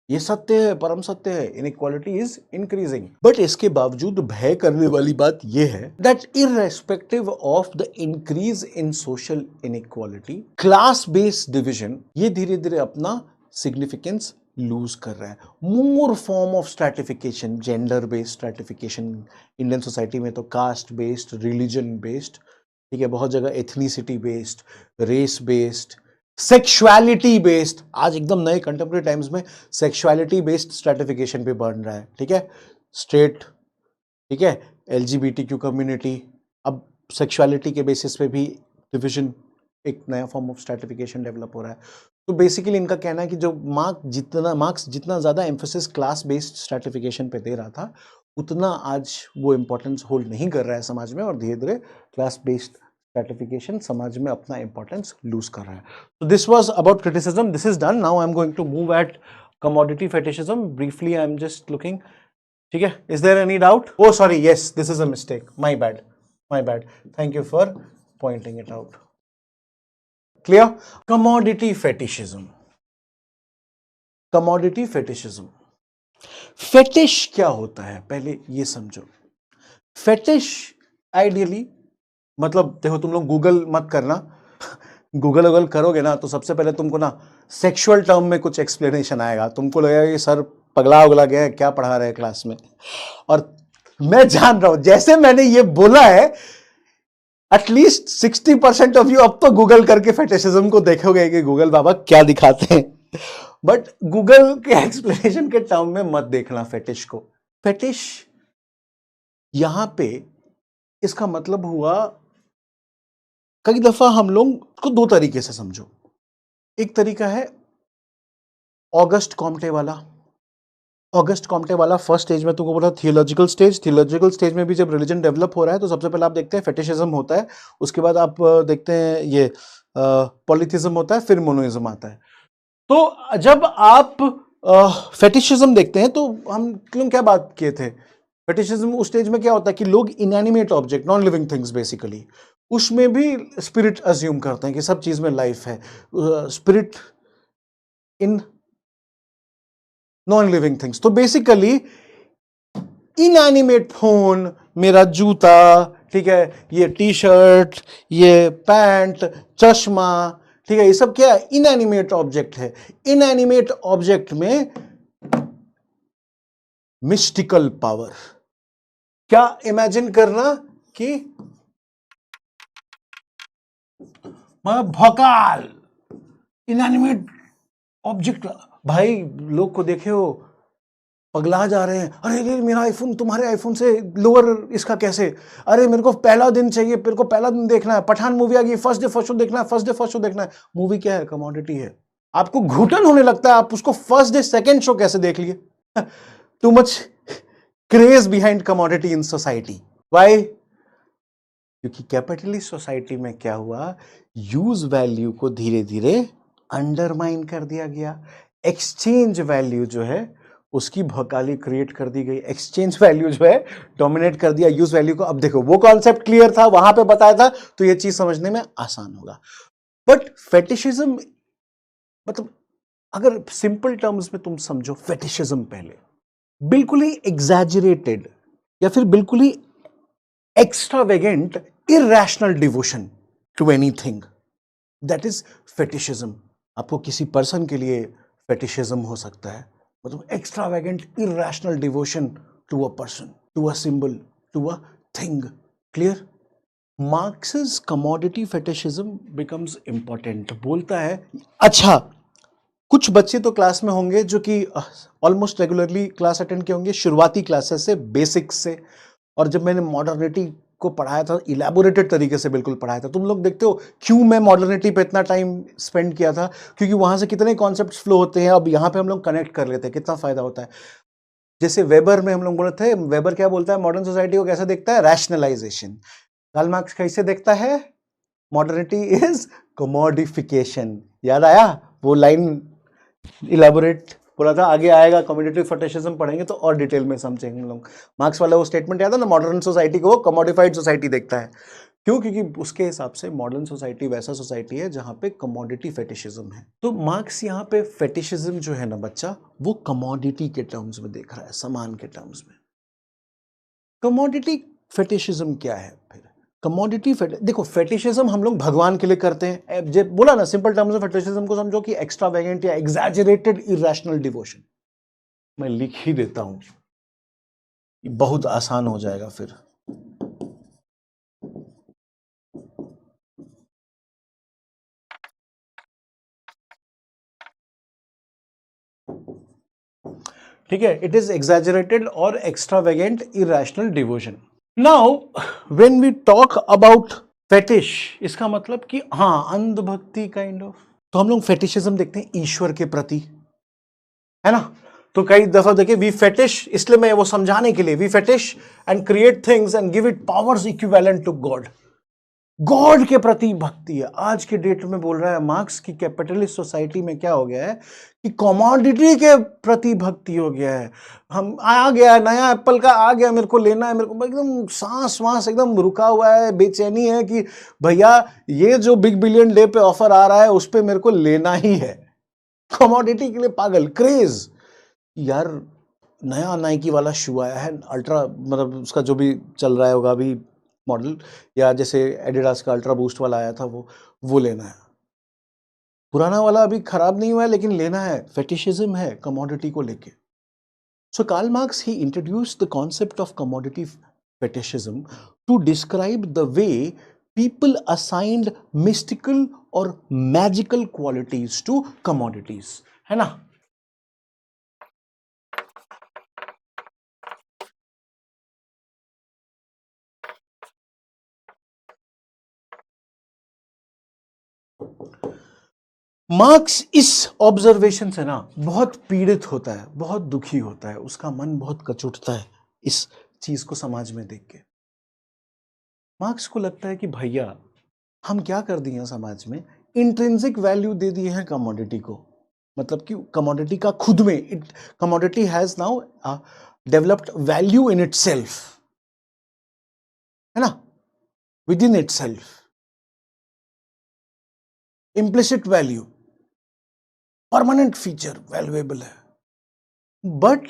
ये सत्य है, परम सत्य है, इनइक्वालिटी इज इंक्रीजिंग। बट इसके बावजूद भय करने वाली बात यह है that irrespective of the increase in social inequality, class based division ये धीरे धीरे अपना सिग्निफिकेंस लूज कर रहा है। More form of stratification, gender based stratification Indian society में, तो कास्ट बेस्ड, रिलीजन बेस्ड, ठीक है, बहुत जगह ethnicity based, race based, sexuality based, आज एकदम नए कंटेम्प्रेरी टाइम्स में सेक्सुअलिटी बेस्ड स्ट्रैटिफिकेशन पे बढ़ रहा है। ठीक है, स्ट्रेट, ठीक है, एलजीबीटीक्यू कम्युनिटी, अब सेक्सुअलिटी के बेसिस पे भी डिविजन, एक नया फॉर्म ऑफ स्ट्रैटिफिकेशन डेवलप हो रहा है। तो बेसिकली इनका कहना है कि जो मार्क्स जितना ज़्यादा एम्फोसिस क्लास बेस्ड स्ट्रैटिफिकेशन पे दे रहा था, उतना आज वो इंपॉर्टेंस होल्ड नहीं कर रहा है समाज में, और धीरे धीरे क्लास बेस्ड स्ट्रैटिफिकेशन समाज में अपना इंपॉर्टेंस लूज कर रहा है। तो this was about criticism, this is done. Now I am going to move at commodity fetishism. Briefly I am just looking, ठीक है, is there any doubt? Oh sorry, yes, this is a mistake, my bad, thank you for pointing it out. Clear? Commodity fetishism, commodity fetishism, fetish क्या होता है पहले ये समझो। Fetish ideally मतलब देखो, तुम लोग गूगल मत करना, गूगल करोगे ना तो सबसे पहले तुमको ना सेक्सुअल टर्म में कुछ एक्सप्लेनेशन आएगा, तुमको लगेगा कि सर पगला उगला गया है, क्या पढ़ा रहे हैं क्लास में। और मैं जान रहा हूं, जैसे मैंने ये बोला है, एटलीस्ट 60% ऑफ यू अब तो गूगल करके फेटिशिज्म को देखोगे कि गूगल बाबा क्या दिखाते हैं। बट गूगल के एक्सप्लेनेशन के टर्म में मत देखना फेटिश को। फेटिश यहां पे इसका मतलब हुआ, कई दफा हम लोग को दो तरीके से समझो। एक तरीका है ऑगस्ट कॉम्टे वाला। ऑगस्ट कॉम्टे वाला फर्स्ट स्टेज में तुमको बोला थियोलॉजिकल स्टेज। थियोलॉजिकल स्टेज में भी जब रिलीजन डेवलप हो रहा है तो सबसे पहले आप देखते हैं फेटिशिज्म होता है, उसके बाद आप देखते हैं ये पॉलिथिज्म होता है, फिर मोनोइज्म आता है। तो जब आप फेटिशिज्म देखते हैं तो हम क्या बात किए थे, फेटिशिज्म उस स्टेज में क्या होता है कि लोग inanimate object, non living things basically, उसमें भी स्पिरिट अज्यूम करते हैं कि सब चीज में लाइफ है, spirit in non living things. तो बेसिकली इनएनिमेट फोन, मेरा जूता, ठीक है, ये टी शर्ट, ये पैंट, चश्मा, ठीक है, ये सब क्या है, इनएनिमेट ऑब्जेक्ट है। इनएनिमेट ऑब्जेक्ट में मिस्टिकल पावर, क्या इमेजिन करना कि भोकाल इनएनिमेट ऑब्जेक्ट, भाई लोग को देखे हो पगला जा रहे हैं, अरे मेरा आईफोन तुम्हारे आईफोन से लोअर इसका कैसे, अरे मेरे को पहला दिन चाहिए, मेरे को पहला दिन देखना है, पठान मूवी आ गई, फर्स्ट डे फर्स्ट शो देखना है, फर्स्ट डे फर्स्ट शो देखना है। मूवी क्या है, कमोडिटी है। आपको घुटन होने लगता है, आप उसको फर्स्ट डे सेकंड शो कैसे देख लिए। Too much craze behind commodity in society. Why? क्योंकि कैपिटलिस्ट सोसाइटी में क्या हुआ, यूज वैल्यू को धीरे धीरे अंडरमाइन कर दिया गया। एक्सचेंज वैल्यू जो है उसकी भौकाली क्रिएट कर दी गई, एक्सचेंज वैल्यू जो है डोमिनेट कर दिया यूज वैल्यू को। अब देखो, वो कॉन्सेप्ट क्लियर था, वहां पे बताया था, तो ये चीज समझने में आसान होगा। बट फेटिशिज्म मतलब, अगर सिंपल टर्म्स में तुम समझो, फेटिशिज्म पहले बिल्कुल ही एग्जैजरेटेड या फिर बिल्कुल ही extravagant, irrational devotion to anything, that is fetishism। आपको किसी पर्सन के लिए फेटिशिज्म हो सकता है, मतलब extravagant, irrational devotion to a person, to a symbol, to a thing। Clear? Marx's commodity fetishism becomes important। बोलता है, अच्छा कुछ बच्चे तो क्लास में होंगे जो कि ऑलमोस्ट रेगुलरली क्लास अटेंड किए होंगे, शुरुआती क्लासेस से, बेसिक्स से, और जब मैंने मॉडर्निटी को पढ़ाया था, इलेबोरेटेड तरीके से बिल्कुल पढ़ाया था। तुम लोग देखते हो क्यों मैं मॉडर्निटी पे इतना टाइम स्पेंड किया था, क्योंकि वहां से कितने कॉन्सेप्ट्स फ्लो होते हैं, अब यहाँ पे हम लोग कनेक्ट कर लेते हैं, कितना फायदा होता है। जैसे वेबर में हम लोग बोले थे, वेबर क्या बोलता है, मॉडर्न सोसाइटी को कैसे देखता है, रैशनलाइजेशन। कार्ल मार्क्स कैसे देखता है, मॉडर्निटी इज कमोडिफिकेशन। याद आया वो लाइन, इलेबोरेट बोला था, आगे आएगा, कम्युनिटी फेटिशिज्म पढ़ेंगे तो और डिटेल में समझेंगे हम लोग। मार्क्स वाला वो स्टेटमेंट याद है ना, मॉडर्न सोसाइटी को कमोडिफाइड सोसाइटी देखता है। क्यों? क्योंकि उसके हिसाब से मॉडर्न सोसाइटी वैसा सोसाइटी है जहां पे कमोडिटी फेटिशिज्म है। तो मार्क्स यहाँ पे फेटिशिज्म जो है ना बच्चा, वो कमोडिटी के टर्म्स में देख रहा है, सामान के टर्म्स में। कमोडिटी फेटिशिज्म क्या है फिर? कमोडिटी देखो, फेटिशिज्म हम लोग भगवान के लिए करते हैं, जब बोला ना सिंपल टर्म्स में, फेटिशिज्म को समझो कि एक्स्ट्रावेगेंट या एग्जैजरेटेड इरेशनल डिवोशन। मैं लिख ही देता हूं, बहुत आसान हो जाएगा फिर। ठीक है, इट इज एग्जैजरेटेड और extravagant irrational devotion. Now when we talk about fetish, इसका मतलब कि हाँ, अंधभक्ति काइंड ऑफ। तो हम लोग फेटिशिज्म देखते हैं ईश्वर के प्रति, है ना। तो कई दफा देखिए, वी फेटिश, इसलिए मैं वो समझाने के लिए, we fetish and create things and give it powers equivalent to god. God के प्रति भक्ति है। आज के डेट में बोल रहा है मार्क्स की कैपिटलिस्ट सोसाइटी में क्या हो गया है कि कमोडिटी के प्रति भक्ति हो गया है। हम आ गया नया एप्पल का, आ गया, मेरे को लेना है, मेरे को एकदम सांस वांस एकदम रुका हुआ है, बेचैनी है कि भैया ये जो बिग बिलियन डे पे ऑफर आ रहा है उस पे मेरे को लेना ही है। कमोडिटी के लिए पागल, क्रेज। यार नया नाइकी वाला शू आया है, अल्ट्रा, मतलब उसका जो भी चल रहा है होगा अभी, मॉडल, या जैसे एडिडास का अल्ट्रा बूस्ट वाला आया था वो लेना है। पुराना वाला अभी खराब नहीं हुआ है लेकिन लेना है, फेटिशिज्म है कमोडिटी को लेके। So Karl Marx, he introduced the concept of commodity fetishism to describe the way people assigned mystical or magical qualities to commodities, है ना? मार्क्स इस ऑब्जर्वेशन से ना बहुत पीड़ित होता है, बहुत दुखी होता है, उसका मन बहुत कचुटता है इस चीज को समाज में देख के। मार्क्स को लगता है कि भैया हम क्या कर दिए हैं समाज में, इंट्रिंसिक वैल्यू दे दिए हैं कमोडिटी को। मतलब कि कमोडिटी का खुद में, commodity has now developed value in itself, है ना, with in itself, implicit value, permanent feature valuable है। बट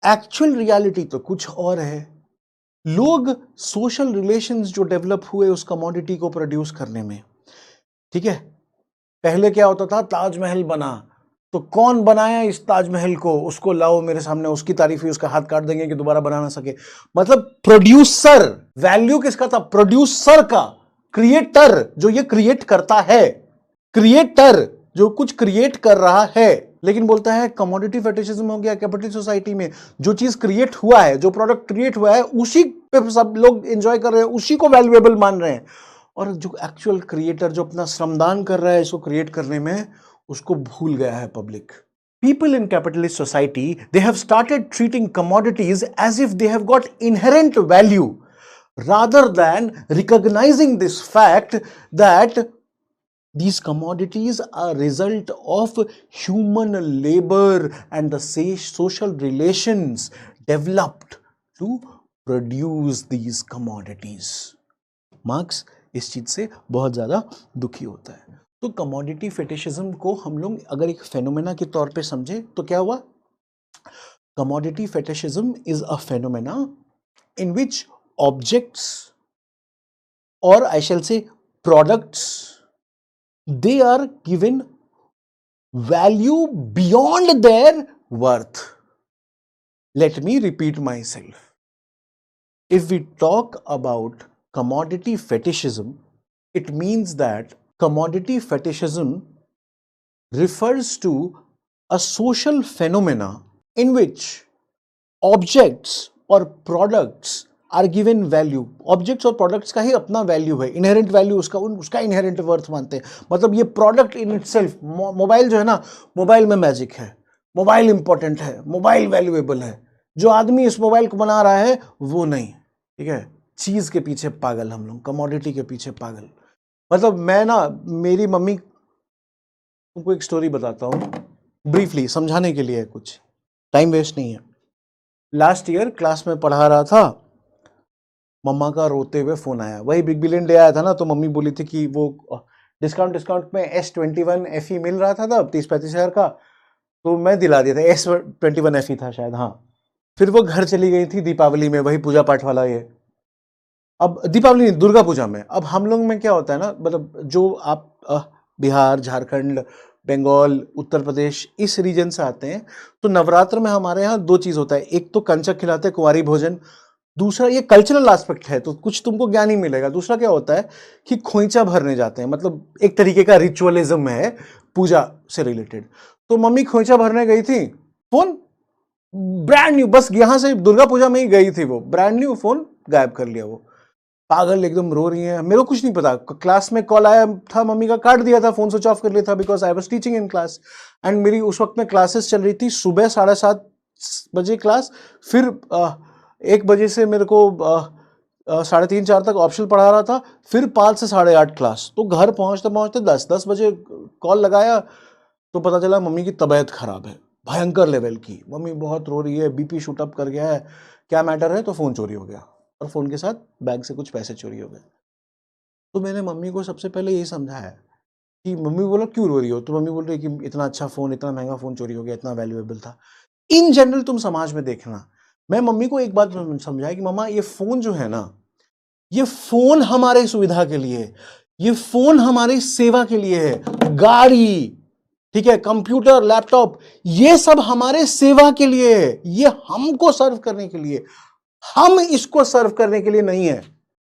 एक्चुअल रियलिटी तो कुछ और है। लोग सोशल रिलेशंस जो डेवलप हुए उस कमोडिटी को प्रोड्यूस करने में, ठीक है, पहले क्या होता था, ताजमहल बना तो कौन बनाया इस ताजमहल को, उसको लाओ मेरे सामने, उसकी तारीफ हुई, उसका हाथ काट देंगे कि दोबारा बना ना सके। मतलब प्रोड्यूसर, वैल्यू किसका था, प्रोड्यूसर का, क्रिएटर जो ये क्रिएट करता है, क्रिएटर जो कुछ क्रिएट कर रहा है। लेकिन बोलता है कमोडिटी फेटिशिज्म हो गया कैपिटलिस्ट सोसाइटी में, जो चीज क्रिएट हुआ है, जो प्रोडक्ट क्रिएट हुआ है, उसी पे सब लोग एंजॉय कर रहे हैं, उसी को वैल्यूएबल मान रहे हैं। और जो एक्चुअल क्रिएटर जो अपना श्रमदान कर रहा है इसको क्रिएट करने में, उसको भूल गया है public. People in capitalist society, they have started treating commodities as if they have got inherent value, rather than recognizing this fact that these commodities are a result of human labor and the social relations developed to produce these commodities. Marks इस चीज से बहुत ज्यादा दुखी होता है। तो commodity fetishism को हम लोग अगर एक फेनोमेना के तौर पे समझे तो क्या हुआ, commodity fetishism is a phenomena in which objects, और आई शैल से products, they are given value beyond their worth. Let me repeat myself. If we talk about commodity fetishism, it means that commodity fetishism refers to a social phenomena in which objects or products are given value. Objects और products का ही अपना value है, inherent value उसका inherent worth मानते हैं। मतलब ये प्रोडक्ट इन इटसेल्फ, मोबाइल जो है ना, मोबाइल में मैजिक है, मोबाइल इंपॉर्टेंट है, मोबाइल वैल्यूएबल है। जो आदमी इस मोबाइल को बना रहा है वो नहीं, ठीक है, चीज के पीछे पागल हम लोग, कमोडिटी के पीछे पागल। मतलब मैं ना, मेरी मम्मी, तुमको एक स्टोरी बताता हूँ ब्रीफली समझाने के लिए, कुछ टाइम वेस्ट नहीं है। लास्ट ईयर क्लास में पढ़ा रहा था, मम्मा का रोते हुए फोन आया, वही बिग बिलियन डे आया था ना, तो मम्मी बोली थी कि वो डिस्काउंट में S21 FE मिल रहा था तब 30-35 हज़ार का, तो मैं दिला दिया था, S21 FE था शायद, हाँ। फिर वो घर चली गई थी दीपावली में, वही पूजा पाठ वाला ये। अब दीपावली नहीं, दुर्गा पूजा में। अब हम लोग में क्या होता है ना, मतलब जो आप बिहार, झारखंड, बंगाल, उत्तर प्रदेश इस रीजन से आते हैं, तो नवरात्र में हमारे यहाँ दो चीज होता है, एक तो कंचक खिलाते हैं, कुंवारी भोजन, दूसरा ये कल्चरल एस्पेक्ट है तो कुछ तुमको ज्ञान ही मिलेगा। दूसरा क्या होता है कि खोइचा भरने जाते हैं, मतलब एक तरीके का रिचुअलिज्म है पूजा से रिलेटेड। तो मम्मी खोइचा भरने गई थी, फोन ब्रांड न्यू, बस यहां से दुर्गा पूजा में ही गई थी, वो ब्रांड न्यू फोन गायब कर लिया। वो पागल एकदम रो रही है, मेरे को कुछ नहीं पता, क्लास में कॉल आया था, मम्मी का काट दिया था, फोन स्विच ऑफ कर लिया था, because I was teaching in class and मेरी उस वक्त में क्लासेस चल रही थी, सुबह 7:30 बजे क्लास, फिर 1 बजे से मेरे को 3:30-4 तक ऑप्शनल पढ़ा रहा था, फिर 5 से 8:30 क्लास। तो घर पहुंचते पहुंचते 10 बजे कॉल लगाया तो पता चला मम्मी की तबीयत खराब है, भयंकर लेवल की, मम्मी बहुत रो रही है, बीपी शूट अप कर गया है, क्या मैटर है, तो फोन चोरी हो गया और फोन के साथ बैग से कुछ पैसे चोरी हो गए। तो मैंने मम्मी को सबसे पहले यही समझाया कि, मम्मी बोला क्यों रो रही हो, तो मम्मी बोल रही कि इतना अच्छा फोन, इतना महंगा फोन चोरी हो गया, इतना वैल्यूएबल था। इन जनरल तुम समाज में देखना, मैं मम्मी को एक बात समझाया कि मम्मा ये फोन जो है ना, ये फोन हमारे सुविधा के लिए है, ये फोन हमारी सेवा के लिए है, गाड़ी, ठीक है, कंप्यूटर, लैपटॉप, ये सब हमारे सेवा के लिए है, ये हमको सर्व करने के लिए, हम इसको सर्व करने के लिए नहीं है।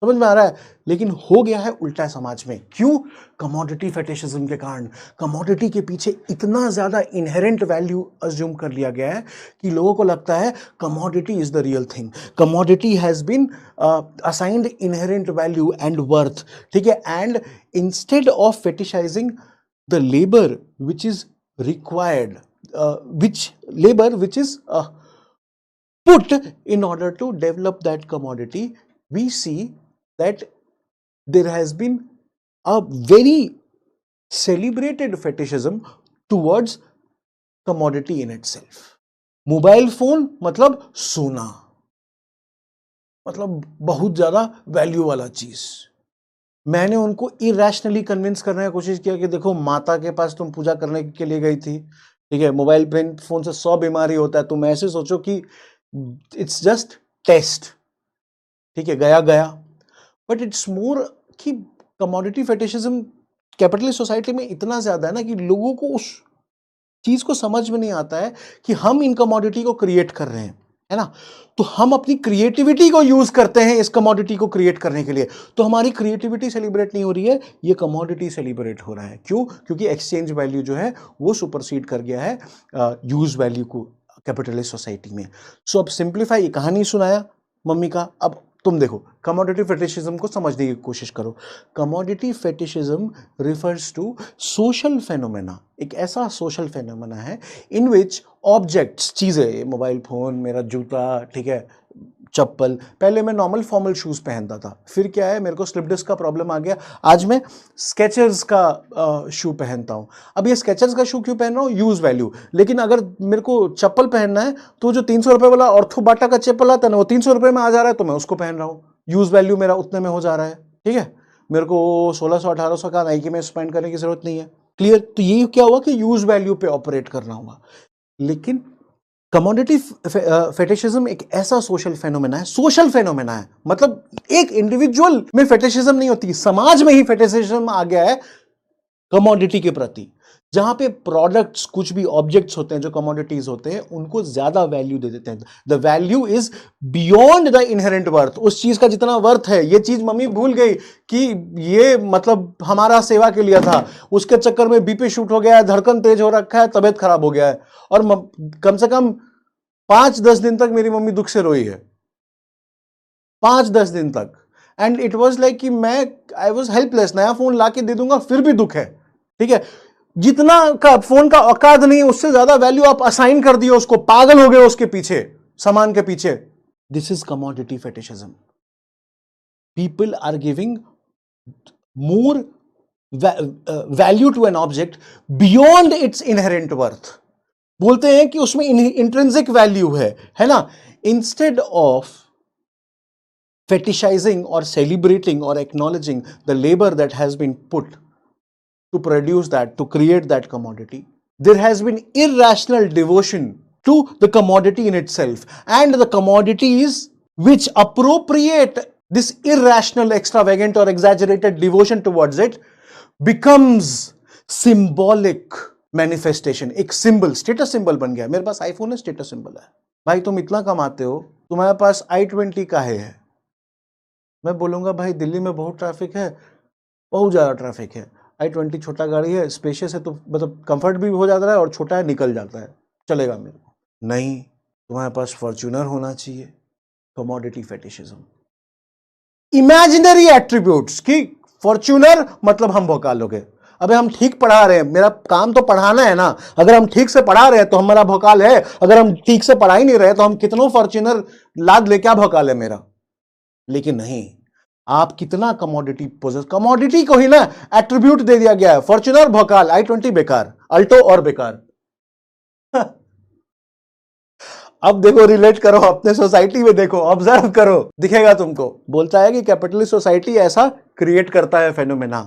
समझ में आ रहा है? लेकिन हो गया है उल्टा समाज में। क्यों? कमोडिटी फेटिशिज्म के कारण। कमोडिटी के पीछे इतना ज्यादा इनहेरेंट वैल्यू अज्यूम कर लिया गया है कि लोगों को लगता है commodity is the real thing, commodity has been assigned inherent value and worth, ठीक है। And instead of fetishizing the labour which is required, which is put in order to develop that commodity, we see that there has been a very celebrated fetishism towards commodity in itself. Mobile phone मतलब सोना, मतलब बहुत ज्यादा value वाला चीज। मैंने उनको irrationally convince करने की कोशिश किया कि देखो, माता के पास तुम पूजा करने के लिए गई थी, ठीक है, मोबाइल फोन से 100 बीमारी होता है, तुम ऐसे सोचो कि इट्स जस्ट टेस्ट, ठीक है, गया गया। बट इट्स मोर कि कमोडिटी फेटिशिज्म कैपिटलिस्ट सोसाइटी में इतना ज्यादा है ना कि लोगों को उस चीज को समझ में नहीं आता है कि हम इन कमोडिटी को क्रिएट कर रहे हैं, है ना। तो हम अपनी क्रिएटिविटी को यूज करते हैं इस कमोडिटी को क्रिएट करने के लिए। तो हमारी क्रिएटिविटी सेलिब्रेट नहीं हो रही है, ये कमोडिटी सेलिब्रेट हो रहा है। क्यों? क्योंकि एक्सचेंज वैल्यू जो है वो सुपरसीड कर गया है यूज वैल्यू को कैपिटलिस्ट सोसाइटी में। सो अब सिंप्लीफाई कहानी सुनाया मम्मी का, अब तुम देखो कमोडिटी फेटिशिज्म को समझने की कोशिश करो। Commodity fetishism refers to social phenomena, एक ऐसा सोशल फेनोमेना है इन विच ऑब्जेक्ट्स, चीजें, मोबाइल फोन, मेरा जूता, ठीक है, चप्पल, पहले मैं नॉर्मल फॉर्मल शूज पहनता था, फिर क्या है, मेरे को स्लिप डिस्क का प्रॉब्लम आ गया, आज मैं स्केचर्स का शू पहनता हूं। अब ये स्केचर्स का शू क्यों पहन रहा हूं? Use value. लेकिन अगर मेरे को चप्पल पहनना है तो जो 300 रुपए वाला ऑर्थो बाटा का चप्पल आता है ना, वो 300 रुपए में आ जा रहा है, तो मैं उसको पहन रहा हूं, यूज वैल्यू मेरा उतने में हो जा रहा है, ठीक है। मेरे को 1600-1800 का नाइकी में स्पेंड करने की जरूरत नहीं है। क्लियर? तो ये क्या हुआ कि यूज वैल्यू पे ऑपरेट करना होगा। लेकिन कमोडिटी फेटिशिज्म एक ऐसा सोशल फेनोमेना है, सोशल फेनोमेना है, मतलब एक इंडिविजुअल में फेटिशिज्म नहीं होती, समाज में ही फेटिशिज्म आ गया है कमोडिटी के प्रति, जहां पे प्रोडक्ट्स, कुछ भी ऑब्जेक्ट्स होते हैं जो कमोडिटीज होते हैं, उनको ज्यादा वैल्यू दे देते हैं। The value is beyond the inherent worth. उस चीज का जितना वर्थ है, ये चीज मम्मी भूल गई कि ये मतलब हमारा सेवा के लिए था, उसके चक्कर में बीपी शूट हो गया है, धड़कन तेज हो रखा है, तबियत खराब हो गया है, और कम से कम 5-10 दिन तक मेरी मम्मी दुख से रोई है, 5-10 दिन तक। एंड इट वॉज लाइक कि आई वॉज हेल्पलेस, नया फोन लाके दे दूंगा फिर भी दुख है, ठीक है। जितना का फोन का औकात नहीं है, उससे ज्यादा वैल्यू आप असाइन कर दिए उसको, पागल हो गए उसके पीछे, सामान के पीछे। This is commodity fetishism. People are giving more value to an object beyond its inherent worth. बोलते हैं कि उसमें इंट्रिंसिक वैल्यू है ना। Instead of fetishizing or celebrating or acknowledging the labor that has been put to produce that, to create that commodity, there has been irrational devotion to the commodity in itself, and the commodities which appropriate this irrational, extravagant or exaggerated devotion towards it becomes symbolic manifestation, एक symbol, status symbol बन गया। मेरे पास iPhone है, status symbol है। भाई तुम इतना कमाते हो, तुम्हारे पास i20 का है, मैं बोलूंगा भाई दिल्ली में बहुत ट्रैफिक है, बहुत ज्यादा ट्रैफिक है, i20 छोटा गाड़ी है, स्पेशियस है, तो मतलब कंफर्ट भी हो जाता है और छोटा है, निकल जाता है, चलेगा मेरे को। नहीं, तुम्हारे पास फॉर्च्यूनर होना चाहिए। कमोडिटी फेटिशिज्म, इमेजिनरी एट्रीब्यूट्स की फॉर्च्यूनर मतलब हम भोकाल लोगे। अबे हम ठीक पढ़ा रहे हैं, मेरा काम तो पढ़ाना है ना, अगर हम ठीक से पढ़ा रहे हैं तो हमारा भोकाल है, अगर हम ठीक से पढ़ा ही नहीं रहे तो हम कितनों फॉर्च्यूनर लाद ले, क्या भोकाल है मेरा। लेकिन नहीं, आप कितना कमोडिटी पोजेस, कमोडिटी को ही ना एट्रीब्यूट दे दिया गया है, फॉर्च्यूनर भोकाल, i20 बेकार, अल्टो और बेकार। अब देखो, रिलेट करो अपने सोसाइटी में, देखो, ऑब्जर्व करो, दिखेगा तुमको। बोलता है कि कैपिटलिस्ट सोसाइटी ऐसा क्रिएट करता है फेनोमेना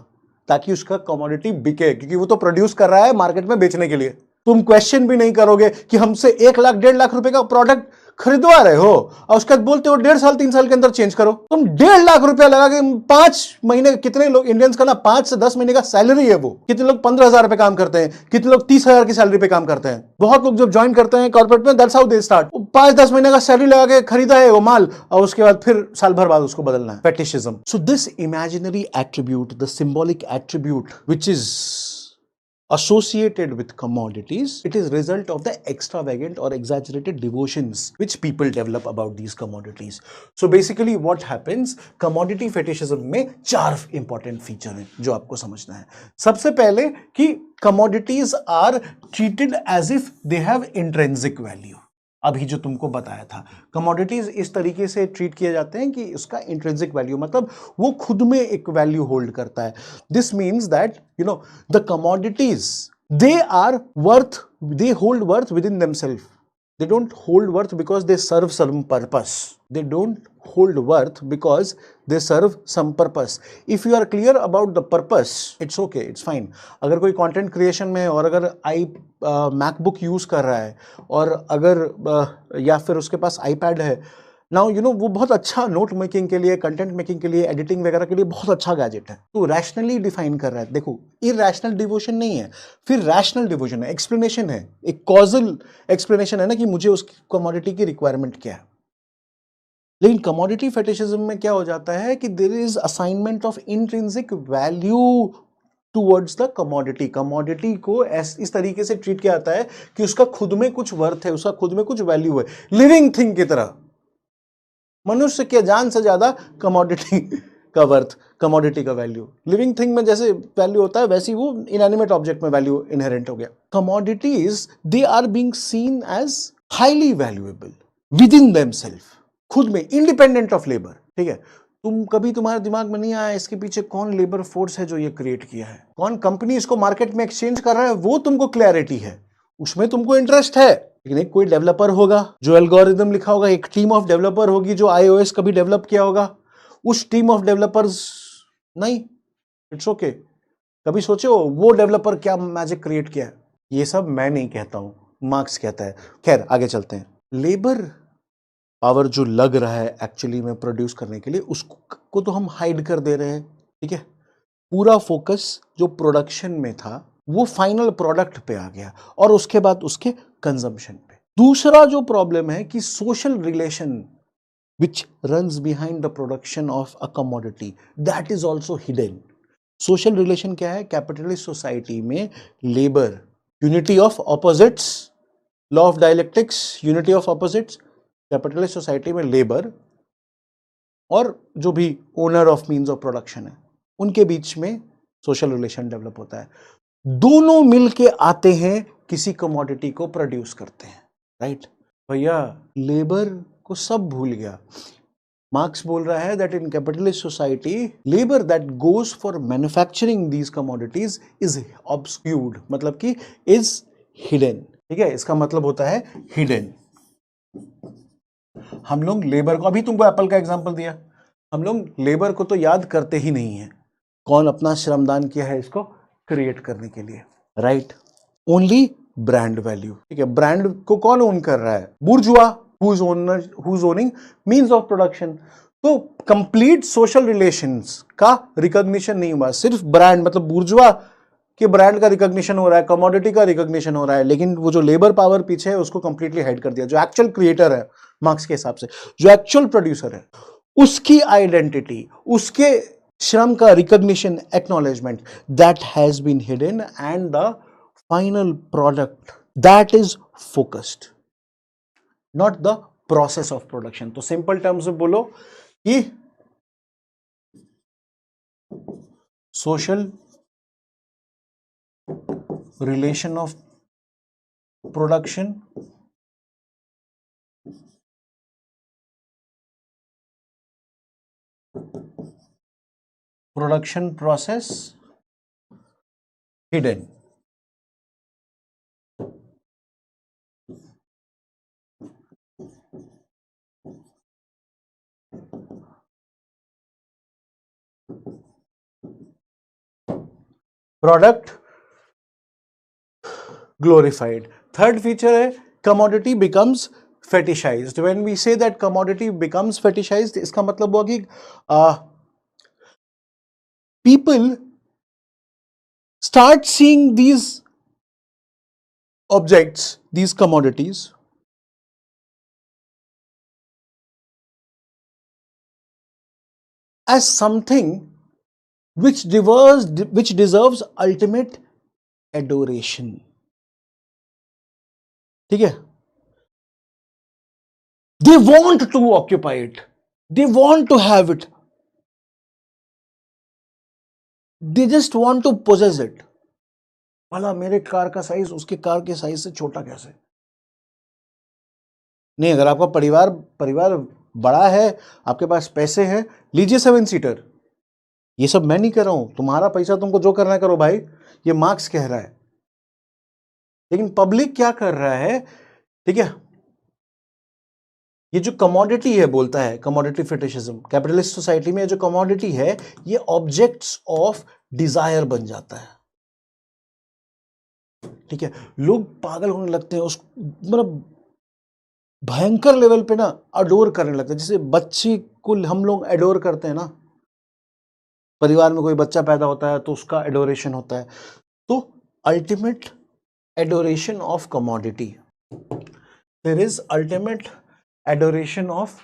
ताकि उसका कमोडिटी बिके, क्योंकि वो तो प्रोड्यूस कर रहा है मार्केट में बेचने के लिए। तुम क्वेश्चन भी नहीं करोगे कि हमसे 1 लाख 1.5 लाख रुपए का प्रोडक्ट खरीदवा रहे हो और उसके बाद बोलते हो 1.5 साल 3 साल के अंदर चेंज करो। तुम 1.5 लाख रुपया लगा के 5 महीने, कितने लोग इंडियंस का ना 5 से 10 महीने का सैलरी है वो, कितने लोग 15,000 पे काम करते हैं, कितने लोग 30,000 की सैलरी पे काम करते हैं। बहुत लोग जब ज्वाइन करते हैं कॉर्पोरेट में, दैट्स हाउ दे स्टार्ट। 5-10 महीने का सैलरी लगा के खरीदा है वो माल और उसके बाद फिर साल भर बाद उसको बदलना है। Fetishism. So this imaginary attribute, the symbolic attribute which is associated with commodities, it is result of the extravagant or exaggerated devotions which people develop about these commodities. So basically what happens, commodity fetishism में 4 important feature हैं जो आपको समझना है। सबसे पहले कि commodities are treated as if they have intrinsic value। अभी जो तुमको बताया था, कमोडिटीज इस तरीके से ट्रीट किए जाते हैं कि उसका इंट्रिंसिक वैल्यू, मतलब वो खुद में एक वैल्यू होल्ड करता है। This means that you know the commodities they are worth, they hold worth within themselves. They don't hold worth because they serve some purpose. They don't hold worth because they serve some purpose. If you are clear about the purpose, it's okay, it's fine. अगर कोई content creation में और अगर MacBook use कर रहा है और अगर या फिर उसके पास iPad है, नाउ यू नो वो बहुत अच्छा नोट मेकिंग के लिए, कंटेंट मेकिंग के लिए, एडिटिंग वगैरह के लिए बहुत अच्छा गैजेट है, तो रैशनली डिफाइन कर रहा है। देखो इरैशनल डिवोशन नहीं है, फिर रैशनल डिवोशन है, एक्सप्लेनेशन है, एक कॉजल एक्सप्लेनेशन है ना कि मुझे उस कमोडिटी की रिक्वायरमेंट क्या है। लेकिन कमोडिटी फेटिशिज्म में क्या हो जाता है कि there is assignment of intrinsic value towards the commodity. Commodity को इस तरीके से ट्रीट किया जाता है कि उसका खुद में कुछ वर्थ है, उसका खुद में कुछ वैल्यू है, लिविंग थिंग की तरह। मनुष्य के जान से ज्यादा कमोडिटी का वर्थ, कमोडिटी का वैल्यू। लिविंग थिंग में जैसे वैल्यू होता है वैसी वो इनएनिमेट ऑब्जेक्ट में वैल्यू इनहेरेंट हो गया। Commodities they are being seen as highly valuable within themselves, खुद में, इंडिपेंडेंट ऑफ लेबर। ठीक है, तुम कभी तुम्हारे दिमाग में नहीं आया इसके पीछे कौन लेबर फोर्स है जो ये क्रिएट किया है, कौन कंपनी इसको मार्केट में एक्सचेंज कर रहा है, वो तुमको क्लैरिटी है, उसमें तुमको इंटरेस्ट है। लेकिन एक कोई डेवलपर होगा जो एल्गोरिदम लिखा होगा, एक टीम ऑफ डेवलपर होगी जो iOS कभी डेवलप किया होगा, उस टीम ऑफ डेवलपर्स नहीं, इट्स ओके। कभी सोचे हो वो डेवलपर क्या मैजिक क्रिएट किया है? ये सब मैं नहीं कहता हूं, मार्क्स कहता है। खैर आगे चलते हैं। लेबर पावर जो लग रहा है एक्चुअली में प्रोड्यूस करने के लिए, उसको तो हम हाइड कर दे रहे हैं। ठीक है, पूरा फोकस जो प्रोडक्शन में था वो फाइनल प्रोडक्ट पे आ गया और उसके बाद उसके कंजम्पशन पे। दूसरा जो प्रॉब्लम है कि social relation which runs behind the production of a commodity, that is also hidden. Social relation क्या है? कैपिटलिस्ट सोसाइटी में labour, unity of opposites, law of dialectics, unity of opposites. Capitalist society में labour और जो भी owner of means of production है उनके बीच में सोशल रिलेशन डेवलप होता है। दोनों मिलके आते हैं, किसी कमोडिटी को प्रोड्यूस करते हैं, राइट? भैया लेबर को सब भूल गया। मार्क्स बोल रहा है that in capitalist society labour that goes for manufacturing these commodities is obscured, मतलब कि इज हिडन। ठीक है, इसका मतलब होता है हिडन। हम लोग लेबर को, अभी तुमको एप्पल का एग्जांपल दिया, हम लोग लेबर को तो याद करते ही नहीं है, कौन अपना श्रमदान किया है इसको क्रिएट करने के लिए, राइट? Only brand value. ठीक है, ब्रांड को कौन ओन कर रहा है? बुर्जुआ, who's owning means of production। तो कंप्लीट सोशल रिलेशंस का रिकॉग्निशन नहीं हुआ, सिर्फ ब्रांड, मतलब बुर्जुआ के ब्रांड का रिकॉग्निशन हो रहा है, कमोडिटी का रिकॉग्निशन हो रहा है, लेकिन वो जो लेबर पावर पीछे है उसको कंप्लीटली हाइड कर दिया। जो एक्चुअल क्रिएटर है मार्क्स के हिसाब से, जो एक्चुअल प्रोड्यूसर है, उसकी आइडेंटिटी, उसके श्रम का recognition, acknowledgement, that has been hidden and the final product that is focused, not the process of production. तो सिंपल टर्म्स में बोलो कि social relation of production process hidden. Product glorified. Third feature है commodity becomes fetishized. When we say that commodity becomes fetishized, इसका मतलब हुआ कि people start seeing these objects, these commodities, as something which deserves ultimate adoration. ठीक है? They want to occupy it. They want to have it. They just want to possess it. भला मेरे car का size उसके car के size से छोटा कैसे? नहीं, अगर आपका परिवार बड़ा है, आपके पास पैसे हैं, लीजिए 7 सीटर. ये सब मैं नहीं कर रहा हूं, तुम्हारा पैसा, तुमको जो करना है करो भाई, ये मार्क्स कह रहा है. लेकिन पब्लिक क्या कर रहा है? ठीक है, ये जो कमोडिटी है, बोलता है कमोडिटी फेटिशिज्म, कैपिटलिस्ट सोसाइटी में जो कमोडिटी है, ये ऑब्जेक्ट्स ऑफ डिजायर बन जाता है. ठीक है, लोग पागल होने लगते हैं, उस मतलब भयंकर लेवल पे ना अडोर करने लगते हैं. जैसे बच्चे को हम लोग एडोर करते हैं ना, परिवार में कोई बच्चा पैदा होता है तो उसका एडोरेशन होता है. तो ultimate adoration of commodity, there is ultimate adoration of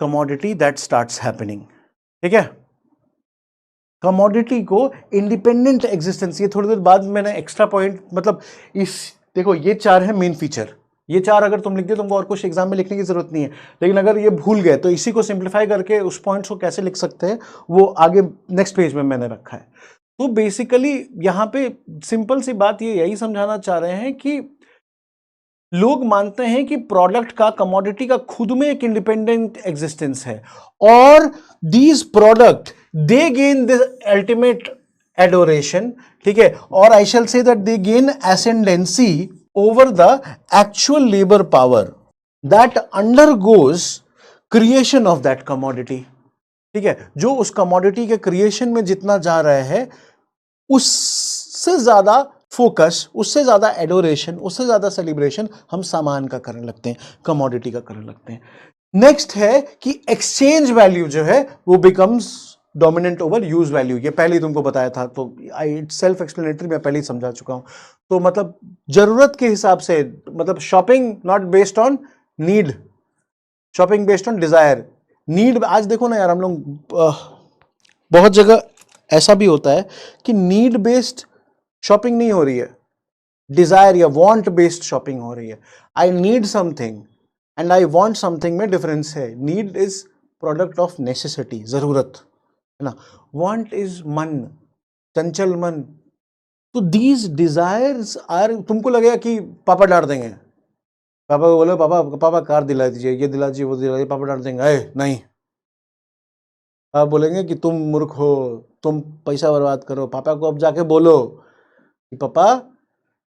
commodity that starts happening. ठीक है, कमोडिटी को इंडिपेंडेंट एग्जिस्टेंस, ये थोड़ी देर बाद मैंने एक्स्ट्रा पॉइंट, मतलब इस देखो ये 4 है मेन फीचर. ये 4 अगर तुम लिख दे, तुमको और कुछ एग्जाम में लिखने की जरूरत नहीं है. लेकिन अगर ये भूल गए तो इसी को सिंप्लीफाई करके उस पॉइंट्स को कैसे लिख सकते हैं, वो आगे नेक्स्ट पेज में मैंने रखा है. तो बेसिकली यहां पे सिंपल सी बात ये यही समझाना चाह रहे हैं कि लोग मानते हैं कि प्रोडक्ट का, कमोडिटी का खुद में एक इंडिपेंडेंट एग्जिस्टेंस है, और these product they gain the ultimate adoration. ठीक है, और I shall say that they gain ascendancy over the actual labor power that undergoes creation of that commodity. ठीक है, जो उस कमोडिटी के क्रिएशन में जितना जा रहा है, उससे ज्यादा फोकस, उससे ज्यादा एडोरेशन, उससे ज्यादा सेलिब्रेशन हम सामान का करने लगते हैं, कमोडिटी का करने लगते हैं. नेक्स्ट है कि एक्सचेंज वैल्यू जो है वो becomes dominant over use value. ये पहले ही तुमको बताया था, तो इट्स सेल्फ एक्सप्लेनेटरी, मैं पहले ही समझा चुका हूं. तो मतलब जरूरत के हिसाब से, मतलब shopping not based on need, shopping based on desire. Need, आज देखो ना यार, हम लोग बहुत जगह ऐसा भी होता है कि नीड बेस्ड शॉपिंग नहीं हो रही है, डिजायर या वांट बेस्ड शॉपिंग हो रही है. I need something and I want something में डिफरेंस है. Need is product of necessity, जरूरत है ना. वांट इज मन, चंचल मन. तो दीज डिजायर्स आर, तुमको लगेगा कि पापा डांट देंगे, पापा को बोलो पापा कार दिला दीजिए, ये दिला दीजिए, वो दिला दीजिए, पापा डांट देंगे, अरे नहीं. आप बोलेंगे कि तुम मूर्ख हो, तुम पैसा बर्बाद करो. पापा को अब जाके बोलो कि पापा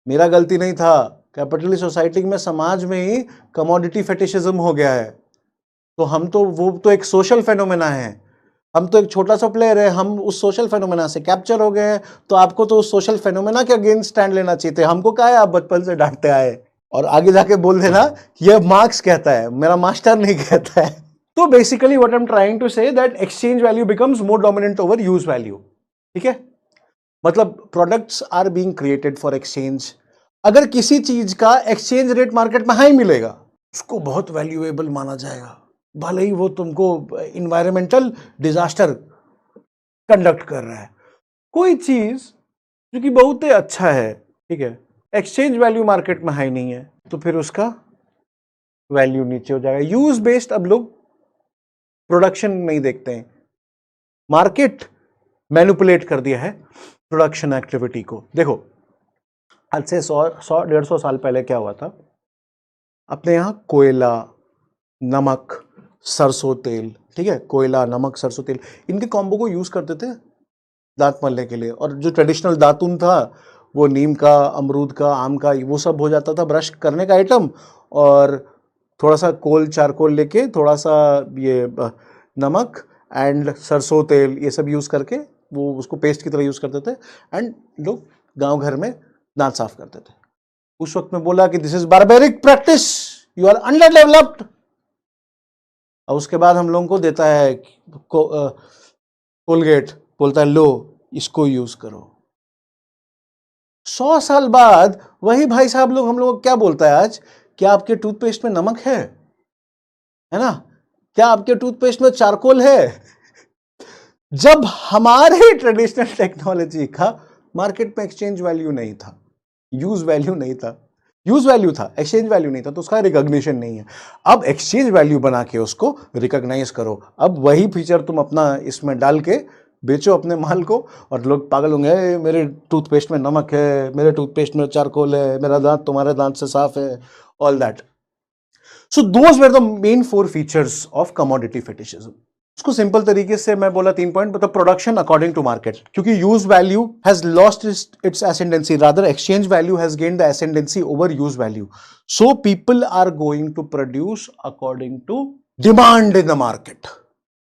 मेरा गलती नहीं था, कैपिटलिस्ट सोसाइटी में, समाज में ही कमोडिटी फेटिशिज्म हो गया है. तो हम तो, वो तो एक सोशल फेनोमेना है, हम तो एक छोटा सा प्लेयर है, हम उस सोशल फेनोमेना से कैप्चर हो गए हैं. तो आपको तो उस सोशल फेनोमेना के अगेंस्ट स्टैंड लेना चाहिए थे. हमको क्या है, आप बचपन से डांटते आए, और आगे जाके बोल देना ये मार्क्स कहता है, मेरा मास्टर नहीं कहता है. तो basically what I am trying to say that exchange value becomes more dominant over use value. ठीक है, मतलब products are being created for exchange. अगर किसी चीज का एक्सचेंज रेट मार्केट में हाई मिलेगा, उसको बहुत वैल्यूएबल माना जाएगा, भले ही वो तुमको इन्वायरमेंटल डिजास्टर कंडक्ट कर रहा है. कोई चीज जो कि बहुत ही अच्छा है, ठीक है, एक्सचेंज वैल्यू मार्केट में हाई नहीं है, तो फिर उसका वैल्यू नीचे हो जाएगा. यूज बेस्ड अब लोग प्रोडक्शन नहीं देखते हैं, मार्केट मैनिपुलेट कर दिया है प्रोडक्शन एक्टिविटी को. देखो आज से 100-150 साल पहले क्या हुआ था, अपने यहाँ कोयला, नमक, सरसों तेल, ठीक है, कोयला, नमक, सरसों तेल, इनके कॉम्बो को यूज करते थे दांत मलने के लिए. और जो ट्रेडिशनल दातुन था वो नीम का, अमरूद का, आम का, वो सब हो जाता था ब्रश करने का आइटम. और थोड़ा सा कोल, चारकोल लेके, थोड़ा सा ये नमक एंड सरसों तेल, ये सब यूज करके वो उसको पेस्ट की तरह यूज करते थे. एंड लोग गांव घर में दांत साफ करते थे. उस वक्त में बोला कि this is barbaric practice, you are underdeveloped. और उसके बाद हम लोगों को देता है कोलगेट, बोलता है लो इसको यूज करो। 100 साल बाद वही भाई साहब लोग हम लोग को क्या बोलता है आज, क्या आपके टूथपेस्ट में नमक है ना, क्या आपके टूथपेस्ट में चारकोल है? जब हमारे ट्रेडिशनल टेक्नोलॉजी का मार्केट में एक्सचेंज वैल्यू नहीं था, यूज वैल्यू नहीं था, यूज वैल्यू था, एक्सचेंज वैल्यू नहीं था, तो उसका रिकॉग्निशन नहीं है। अब एक्सचेंज वैल्यू बना के उसको रिकॉग्नाइज करो। अब वही फीचर तुम अपना इसमें डाल के बेचो अपने माल को, और लोग पागल होंगे, मेरे टूथपेस्ट में नमक है, मेरे टूथपेस्ट में चारकोल है, मेरा दांत तुम्हारे दांत से साफ है, all that. So those were the main 4 features of commodity fetishism. उसको सिंपल तरीके से मैं बोला 3 पॉइंट, मतलब प्रोडक्शन अकॉर्डिंग टू मार्केट, क्योंकि use value has lost its ascendancy, rather exchange value has gained the ascendancy over use value. So people are going to produce according to demand in the market.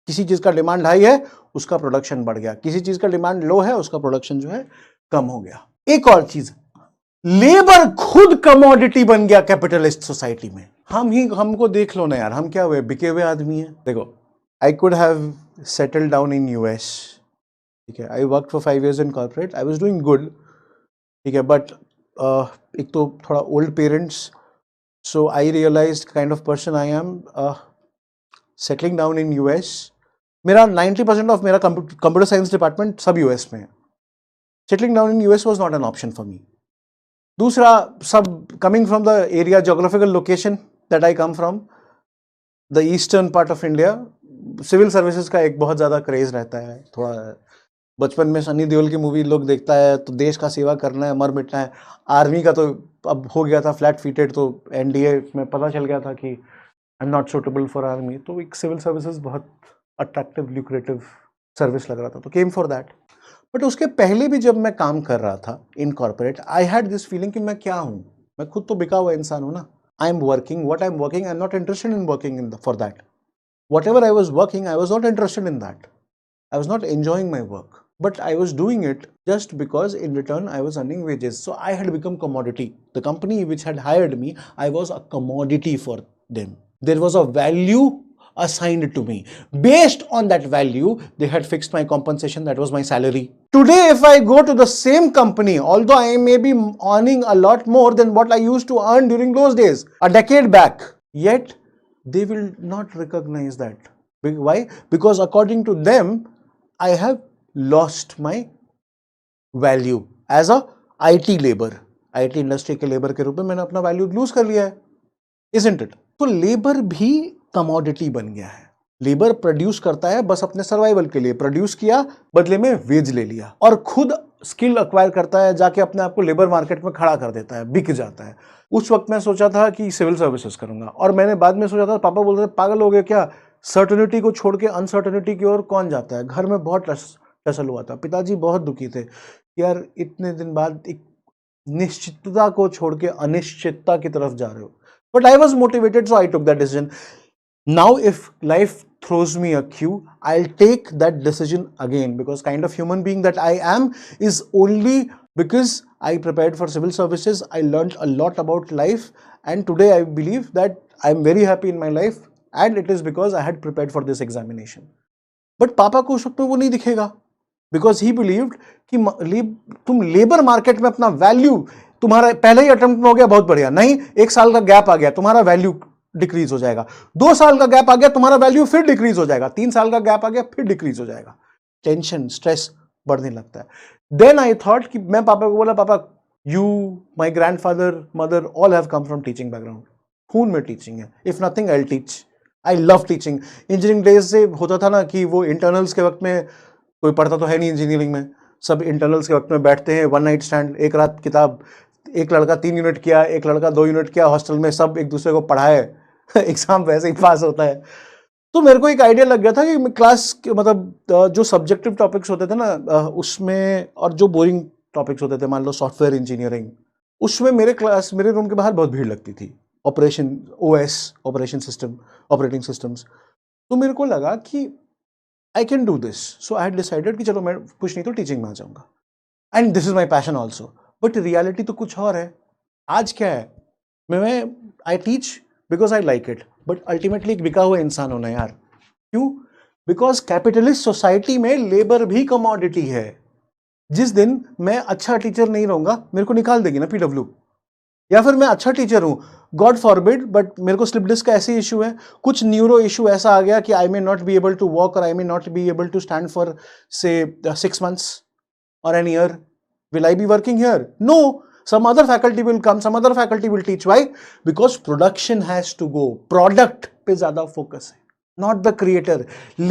किसी चीज का demand high है, उसका production बढ़ गया, किसी चीज का डिमांड लो है, उसका प्रोडक्शन जो है कम हो गया। एक और चीज, लेबर खुद कमोडिटी बन गया कैपिटलिस्ट सोसाइटी में। हमको देख लो ना यार, हम क्या हुए, बिके हुए आदमी है। देखो, I could have settled down in US. ठीक है, I worked for 5 years in corporate. I was doing good. ठीक है, but एक तो थोड़ा old parents, so I realized kind of person I am. Settling down in US, मेरा 90% of मेरा computer science department सब US में है. Settling down in US was not an option for me. दूसरा, सब coming from the area, geographical location that I come from, the eastern part of India. Civil services का एक बहुत ज्यादा craze रहता है। थोड़ा बचपन में सनी देओल की मूवी लोग देखता है तो देश का सेवा करना है, मर मिटना है। आर्मी का तो अब हो गया था फ्लैट फीटेड, तो एनडीए में पता चल गया था कि I am not suitable for army, तो एक सिविल सर्विसेज बहुत अट्रैक्टिव ल्यूक्रेटिव सर्विस लग रहा था, तो केम फॉर दैट। बट उसके पहले भी जब मैं काम कर रहा था in corporate, I had this feeling कि मैं क्या हूँ, मैं खुद तो बिका हुआ इंसान हूँ ना। I am working what I am working, I am not interested in working in for that. Whatever I was working, I was not interested in that. I was not enjoying my work, but I was doing it just because in return I was earning wages. So I had become commodity. The company which had hired me, I was a commodity for them. There was a value assigned to me. Based on that value, they had fixed my compensation. That was my salary. Today, if I go to the same company, although I may be earning a lot more than what I used to earn during those days, a decade back, yet they will not recognize that. Why? Because according to them, I have lost my value as a IT labor. IT industry के labour के रूप में मैंने अपना value loose कर लिया है, isn't it? तो लेबर भी कमोडिटी बन गया है। लेबर प्रोड्यूस करता है बस अपने सर्वाइवल के लिए, प्रोड्यूस किया, बदले में वेज ले लिया, और खुद स्किल अक्वायर करता है, जाके अपने आप को लेबर मार्केट में खड़ा कर देता है, बिक जाता है। उस वक्त मैं सोचा था कि सिविल सर्विसेज करूंगा, और मैंने बाद में सोचा था, पापा बोलते थे पागल हो गए क्या, सर्टेनिटी को छोड़ के अनसर्टेनिटी की ओर कौन जाता है। घर में बहुत टसल हुआ था, पिताजी बहुत दुखी थे, यार इतने दिन बाद एक निश्चितता को छोड़ के अनिश्चितता की तरफ जा रहे हो। But I was motivated, so I took that decision. Now if life throws me a cue, I'll take that decision again, because kind of human being that I am is only because I prepared for civil services. I learned a lot about life, and today I believe that I'm very happy in my life, and it is because I had prepared for this examination. But पापा को उस वक्त में वो नहीं दिखेगा, because he believed कि तुम लेबर मार्केट में अपना वैल्यू, तुम्हारा पहले ही अटेम्प्ट में हो गया, बहुत बढ़िया, नहीं 1 साल का गैप आ गया, तुम्हारा वैल्यू डिक्रीज हो जाएगा, 2 साल का गैप आ गया, तुम्हारा वैल्यू फिर डिक्रीज हो जाएगा, 3 साल का गैप आ गया, फिर डिक्रीज हो जाएगा, टेंशन स्ट्रेस बढ़ने लगता है। देन आई थॉट कि मैं पापा को बोला, पापा you, my grandfather, mother, all have come from teaching background, खून में टीचिंग है, if nothing I will teach, I love teaching. Engineering days से होता था ना कि वो इंटरनल्स के वक्त में कोई पढ़ता तो है नहीं इंजीनियरिंग में, सब इंटरनल्स के वक्त में बैठते हैं, 1 नाइट स्टैंड, एक रात किताब, एक लड़का 3 यूनिट किया, एक लड़का 2 यूनिट किया, हॉस्टल में सब एक दूसरे को पढ़ाए, एग्जाम वैसे ही पास होता है। तो मेरे को एक आइडिया लग गया था कि क्लास मतलब जो सब्जेक्टिव टॉपिक्स होते थे ना उसमें, और जो बोरिंग टॉपिक्स होते थे, मान लो सॉफ्टवेयर इंजीनियरिंग, उसमें मेरे रूम के बाहर बहुत भीड़ लगती थी, operation OS, operation system, operating systems. तो मेरे को लगा कि I can do this, so I had decided कि चलो मैं कुछ नहीं तो टीचिंग में आ जाऊंगा, and this is my passion also. But reality तो कुछ और है। आज क्या है, मैं I teach because I like it, but ultimately एक बिका हुआ इंसान होना यार। क्यों? बिकॉज कैपिटलिस्ट सोसाइटी में लेबर भी कमोडिटी है। जिस दिन मैं अच्छा टीचर नहीं रहूंगा, मेरे को निकाल देगी ना पीडब्ल्यू, या फिर मैं अच्छा टीचर हूं, गॉड फॉरबिड, बट मेरे को स्लिप डिस्क का ऐसे इशू है, कुछ न्यूरो इशू ऐसा आ गया कि I may not be able to walk और I may not be able to stand for say 6 months or an year. Will I be working here? No. Some other faculty will come, some other faculty will teach. Why? Because production has to go. Product पे ज़्यादा focus है, not the creator.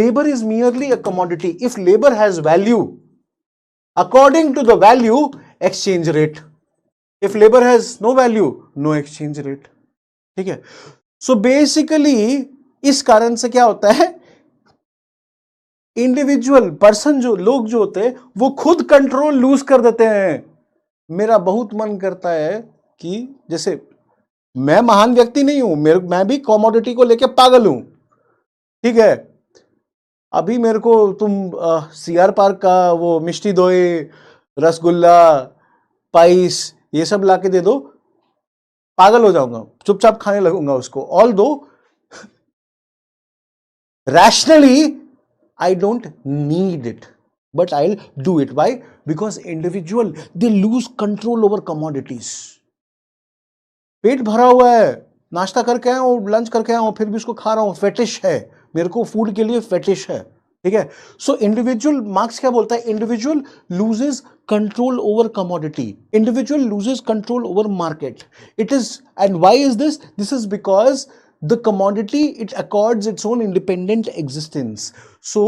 Labor is merely a commodity. If labor has value, according to the value, exchange rate. If labor has no value, no exchange rate. ठीक है? So basically इस कारण से क्या होता है, इंडिविजुअल पर्सन जो लोग जो होते हैं वो खुद कंट्रोल लूज कर देते हैं। मेरा बहुत मन करता है कि जैसे मैं महान व्यक्ति नहीं हूं, मैं भी कमोडिटी को लेके पागल हूं, ठीक है। अभी मेरे को तुम सीआर पार्क का वो मिष्टी दोई, रसगुल्ला, पाइस ये सब लाके दे दो, पागल हो जाऊंगा, चुपचाप खाने लगूंगा उसको। ऑल दो rationally I don't need it, but I'll do it. Why? Because individual, they lose control over commodities. पेट भरा हुआ है, नाश्ता करके आया हूँ, लंच करके आया हूँ, फिर भी उसको खा रहा हूँ, फेटिश है, मेरे को फूड के लिए फेटिश है, ठीक है। सो इंडिविजुअल, मार्क्स क्या बोलता है, individual loses control over commodity, individual loses control over market. It is, and why is this? This is because the commodity, it accords its own independent existence. So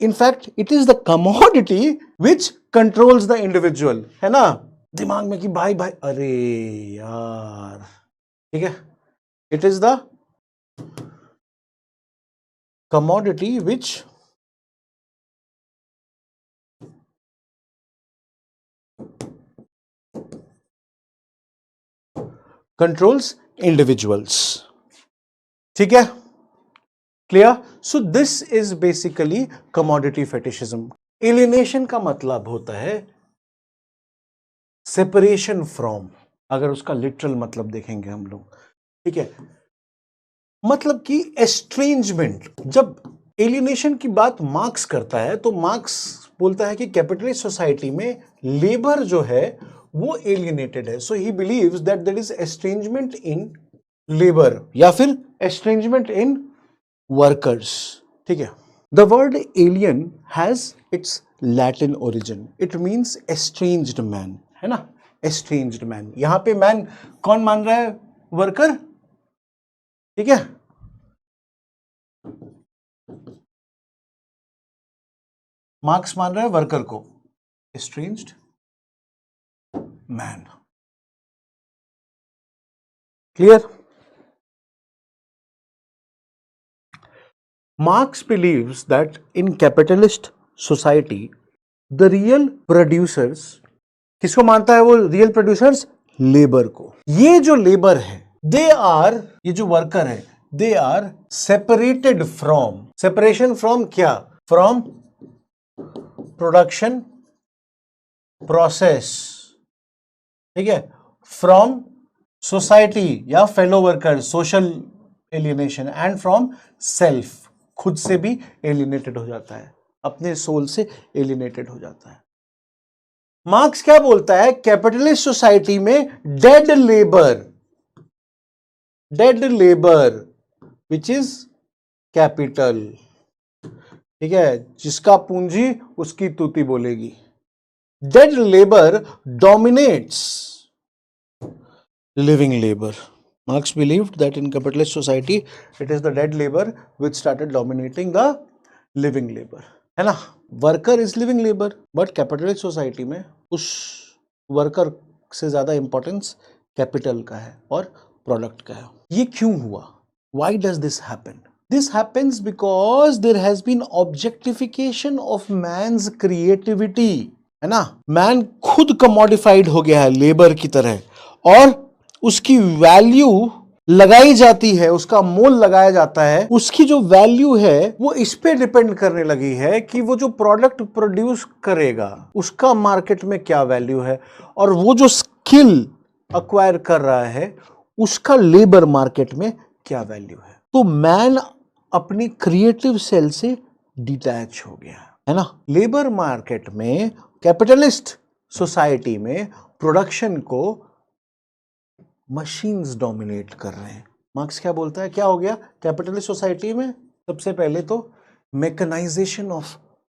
in fact it is the commodity which controls the individual, है ना। दिमाग में कि भाई भाई अरे यार, ठीक है, it is the commodity which controls individuals, ठीक है, clear. So this is basically commodity fetishism. Alienation का मतलब होता है सेपरेशन फ्रॉम, अगर उसका लिटरल मतलब देखेंगे हम लोग, ठीक है, मतलब कि एस्ट्रेंजमेंट। जब एलिनेशन की बात मार्क्स करता है तो मार्क्स बोलता है कि कैपिटलिस्ट सोसाइटी में लेबर जो है वो एलिनेटेड है। So he believes that there is estrangement in labour या फिर एस्ट्रेंजमेंट इन वर्कर्स, ठीक है। The word alien has its Latin origin, it means estranged man, है ना, एस्ट्रेंज्ड मैन। यहां पे मैन कौन मान रहा है? वर्कर, ठीक है। मार्क्स मान रहा है वर्कर को estranged man, clear. Marx believes that in capitalist society, the real producers, किसको मानता है वो real producers? लेबर को। ये जो लेबर है, they are, ये जो वर्कर है, they are separated from, separation from क्या? From production process, ठीक है, from society या fellow workers, social alienation, and from self, खुद से भी एलिनेटेड हो जाता है, अपने सोल से एलिनेटेड हो जाता है। मार्क्स क्या बोलता है? कैपिटलिस्ट सोसाइटी में dead labour which is capital, ठीक है, जिसका पूंजी उसकी तूती बोलेगी। Dead labour dominates living labor. Marx believed that in capitalist society, it is the dead labor which started dominating the living labor, है ना। Worker is living labour, but capitalist society में उस वर्कर से ज्यादा इंपॉर्टेंस कैपिटल का है और product का है। ये क्यों हुआ? Why does this happen? This happens because there has been objectification of man's creativity, है ना। मैन खुद कमोडिफाइड हो गया है लेबर की तरह, और उसकी वैल्यू लगाई जाती है, उसका मोल लगाया जाता है। उसकी जो वैल्यू है वो इस पे डिपेंड करने लगी है कि वो जो प्रोडक्ट प्रोड्यूस करेगा उसका मार्केट में क्या वैल्यू है, और वो जो स्किल अक्वायर कर रहा है उसका लेबर मार्केट में क्या वैल्यू है। तो मैन अपनी क्रिएटिव सेल से डिटैच हो गया, है ना। लेबर मार्केट में, कैपिटलिस्ट सोसाइटी में प्रोडक्शन को मशीन्स डोमिनेट कर रहे हैं। मार्क्स क्या बोलता है, क्या हो गया कैपिटलिस्ट सोसाइटी में? सबसे पहले तो मैकेनाइजेशन ऑफ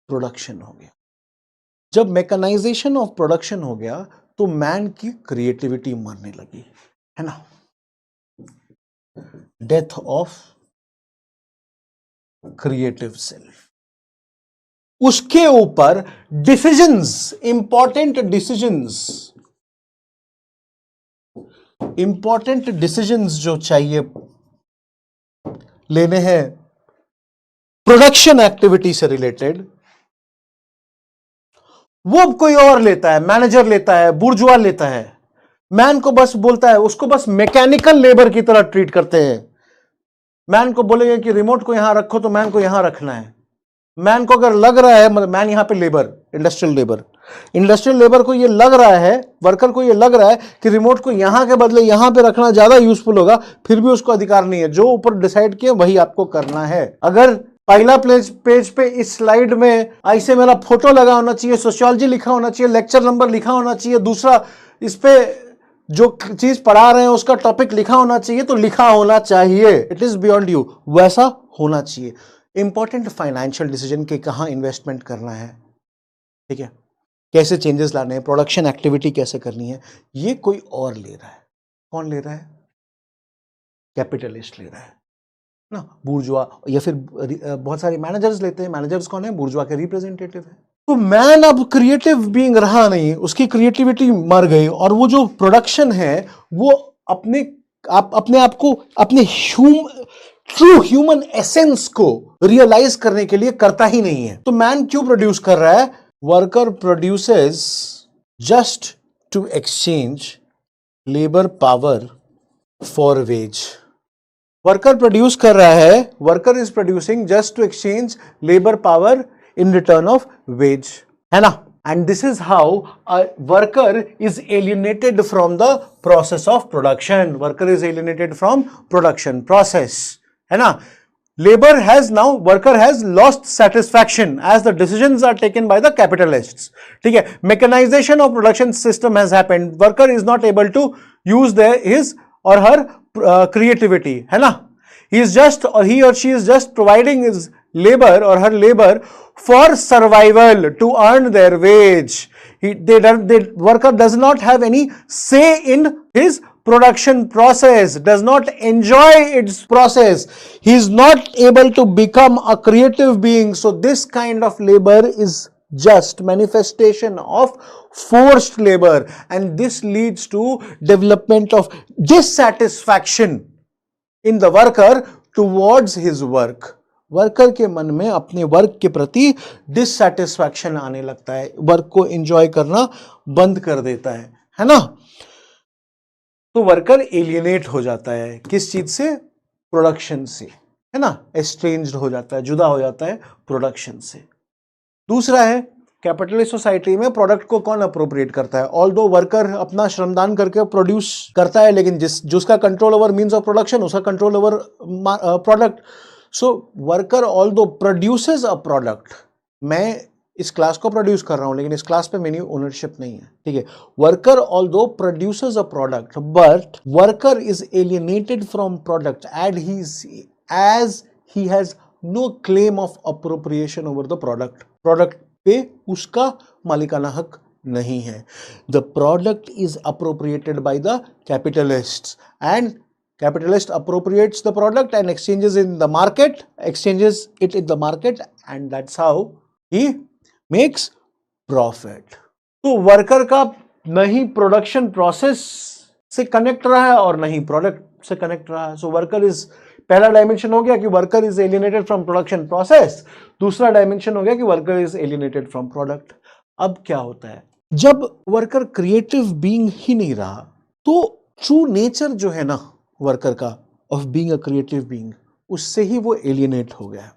प्रोडक्शन हो गया। जब मैकेनाइजेशन ऑफ प्रोडक्शन हो गया तो मैन की क्रिएटिविटी मरने लगी, है ना। Death of creative self. उसके ऊपर डिसीजंस, इंपॉर्टेंट डिसीजंस जो चाहिए लेने हैं प्रोडक्शन एक्टिविटी से रिलेटेड, वो अब कोई और लेता है, मैनेजर लेता है, बुर्जुआ लेता है। मैन को बस बोलता है, उसको बस मैकेनिकल लेबर की तरह ट्रीट करते हैं। मैन को बोलेंगे कि रिमोट को यहां रखो तो मैन को यहां रखना है। मैन को अगर लग रहा है, मतलब मैन यहां पे लेबर, इंडस्ट्रियल लेबर को ये लग रहा है, वर्कर को ये लग रहा है कि रिमोट को यहां के बदले यहां पे रखना ज्यादा यूजफुल होगा, फिर भी उसको अधिकार नहीं है। जो ऊपर डिसाइड किया वही आपको करना है। अगर पहला पेज पे इस स्लाइड में ऐसे मेरा फोटो लगा होना चाहिए, सोशियोलॉजी लिखा होना चाहिए, लेक्चर नंबर लिखा होना चाहिए, दूसरा इस पे जो चीज पढ़ा रहे हैं उसका टॉपिक लिखा होना चाहिए, तो लिखा होना चाहिए, इट इज बियॉन्ड यू, वैसा होना चाहिए। इंपॉर्टेंट फाइनेंशियल डिसीजन के कहां इन्वेस्टमेंट करना है, ठीक है, कैसे चेंजेस लाने हैं, प्रोडक्शन एक्टिविटी कैसे करनी है, ये कोई और ले रहा है। कौन ले रहा है? कैपिटलिस्ट ले रहा है ना, बुर्जुआ, या फिर बहुत सारे मैनेजर्स लेते हैं। मैनेजर्स कौन है? बुर्जुआ के रिप्रेजेंटेटिव है। तो मैन अब क्रिएटिव बीइंग रहा नहीं, उसकी क्रिएटिविटी मर गई, और वो जो प्रोडक्शन है वो अपने आप को, अपने ट्रू ह्यूमन एसेंस को रियलाइज करने के लिए करता ही नहीं है। तो मैन क्यों प्रोड्यूस कर रहा है? Worker produces just to exchange labour power for wage. Worker produce कर रहा है, worker is producing just to exchange labour power in return of wage, है ना। And this is how a worker is alienated from the process of production. Worker is alienated from production process, है ना। Worker has lost satisfaction as the decisions are taken by the capitalists. ठीक है, mechanization of production system has happened. Worker is not able to use his or her creativity, है ना। He or she is just providing his labor or her labor for survival, to earn their wage. The worker does not have any say in his production process, does not enjoy its process. He is not able to become a creative being. So this kind of labor is just manifestation of forced labor, and this leads to development of dissatisfaction in the worker towards his work. Worker के मन में अपने work के प्रति dissatisfaction आने लगता है, work को एंजॉय करना बंद कर देता है ना। तो वर्कर एलियनेट हो जाता है, किस चीज से? प्रोडक्शन से, है ना, एस्ट्रेंज्ड हो जाता है, जुदा हो जाता है प्रोडक्शन से। दूसरा है, कैपिटलिस्ट सोसाइटी में प्रोडक्ट को कौन अप्रोप्रिएट करता है? ऑल्दो वर्कर अपना श्रमदान करके प्रोड्यूस करता है, लेकिन जिसका control over means of production, उसका control over product. So worker although produces a product, मैं इस क्लास को प्रोड्यूस कर रहा हूं लेकिन इस क्लास पे मेरी ओनरशिप नहीं है, ठीक है। Worker although produces a product, but worker is alienated from product as he has no claim of appropriation over the product. Product पे उसका मालिकाना हक नहीं है। The product is appropriated by the capitalists, and capitalist appropriates the product and exchanges it in the market, and that's how he makes profit. तो worker का नहीं production process से कनेक्ट रहा है और नहीं प्रोडक्ट से कनेक्ट रहा है। सो वर्कर इज, पहला डायमेंशन हो गया कि worker is alienated from production process, दूसरा डायमेंशन हो गया कि worker is alienated from product. अब क्या होता है, जब वर्कर क्रिएटिव बीइंग ही नहीं रहा तो ट्रू नेचर जो है ना वर्कर का of being a creative being, उससे ही वो एलियनेट हो गया।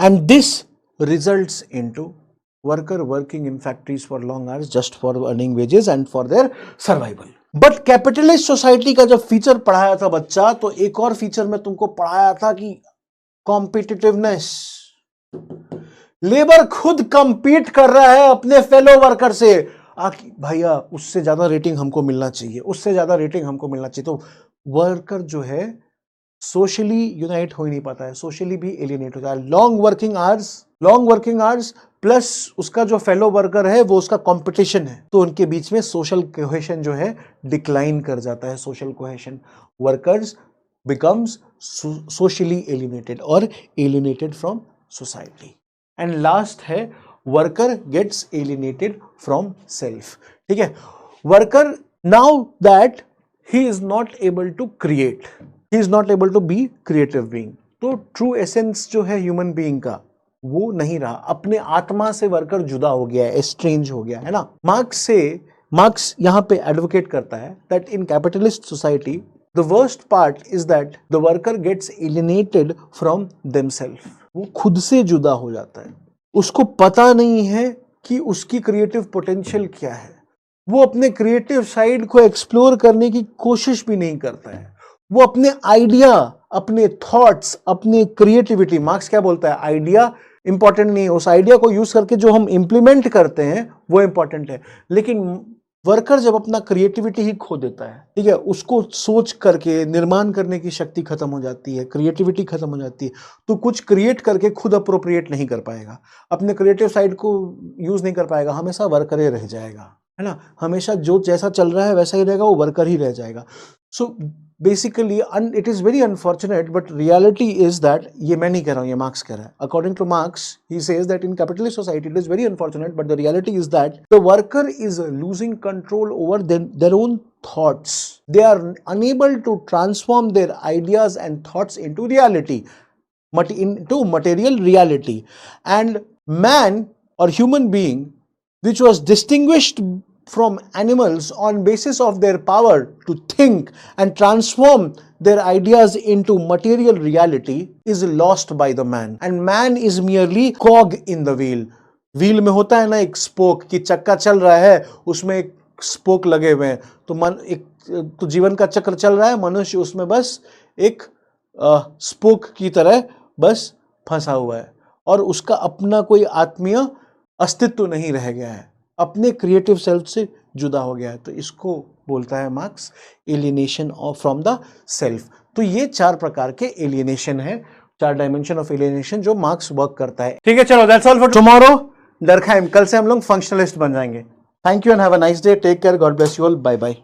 And this results into worker working in factories for long hours just for earning wages and for their survival. But capitalist society का जब फीचर पढ़ाया था बच्चा, तो एक और फीचर में तुमको पढ़ाया था कि कॉम्पिटिटिवनेस। लेबर खुद कंपीट कर रहा है अपने फेलो वर्कर से, भैया उससे ज्यादा रेटिंग हमको मिलना चाहिए, उससे ज्यादा रेटिंग हमको मिलना चाहिए। तो वर्कर जो है सोशली यूनाइट हो ही नहीं पाता है, सोशली भी एलियनेट होता है। लॉन्ग वर्किंग आवर्स प्लस उसका जो फेलो वर्कर है वो उसका कंपटीशन है, तो उनके बीच में सोशल कोहेशन जो है डिक्लाइन कर जाता है। Social cohesion, workers becomes socially alienated और alienated from society. And last है worker gets alienated from self. ठीक है, worker now that he is not able to create, he is not able to be creative being, तो true essence जो है human being का वो नहीं रहा, अपने आत्मा से वर्कर जुदा हो गया है, एस्ट्रेंज हो गया है ना। मार्क्स यहां पे एडवोकेट करता है that in capitalist society the worst part is that the worker gets alienated from themselves, वो खुद से जुदा हो जाता है, उसको पता नहीं है कि उसकी क्रिएटिव पोटेंशियल क्या है, वो अपने क्रिएटिव साइड को एक्सप्लोर करने की कोशिश भी नहीं करता है, वो अपने आइडिया, अपने थॉट्स, अपने क्रिएटिविटी, मार्क्स क्या बोलता है, आइडिया इंपॉर्टेंट नहीं है, उस आइडिया को यूज करके जो हम इंप्लीमेंट करते हैं वो इंपॉर्टेंट है। लेकिन वर्कर जब अपना क्रिएटिविटी ही खो देता है, ठीक है, उसको सोच करके निर्माण करने की शक्ति खत्म हो जाती है, क्रिएटिविटी खत्म हो जाती है, तो कुछ क्रिएट करके खुद अप्रोप्रिएट नहीं कर पाएगा, अपने क्रिएटिव साइड को यूज नहीं कर पाएगा, हमेशा वर्कर ही रह जाएगा, है ना, हमेशा जो जैसा चल रहा है वैसा ही रहेगा, वो वर्कर ही रह जाएगा। So basically it is very unfortunate, but reality is that, ये मैं नहीं कह रहा हूं, ये मार्क्स कह रहा है, according two marks he says that in capitalist society it is very unfortunate, but the reality is that the worker is losing control over their own thoughts. They are unable to transform their ideas and thoughts into reality, into material reality. And man or human being, which was distinguished from animals on basis of their power to think and transform their ideas into material reality, is lost by the man. And man is merely cog in the wheel. Wheel में होता है ना एक spoke, कि चक्का चल रहा है, उसमें एक स्पोक लगे हुए हैं, तो जीवन का चक्र चल रहा है, मनुष्य उसमें बस एक स्पोक की तरह बस फंसा हुआ है, और उसका अपना कोई आत्मीय अस्तित्व नहीं रह गया है, अपने क्रिएटिव सेल्फ से जुदा हो गया है। तो इसको बोलता है Marx alienation from the self. तो ये 4 प्रकार के एलियनेशन है, 4 डायमेंशन ऑफ एलियनेशन जो मार्क्स वर्क करता है। ठीक है, चलो that's all for tomorrow. Durkheim, कल से हम लोग फंक्शनलिस्ट बन जाएंगे। Thank you and have a nice day, take care, God bless you all, bye bye.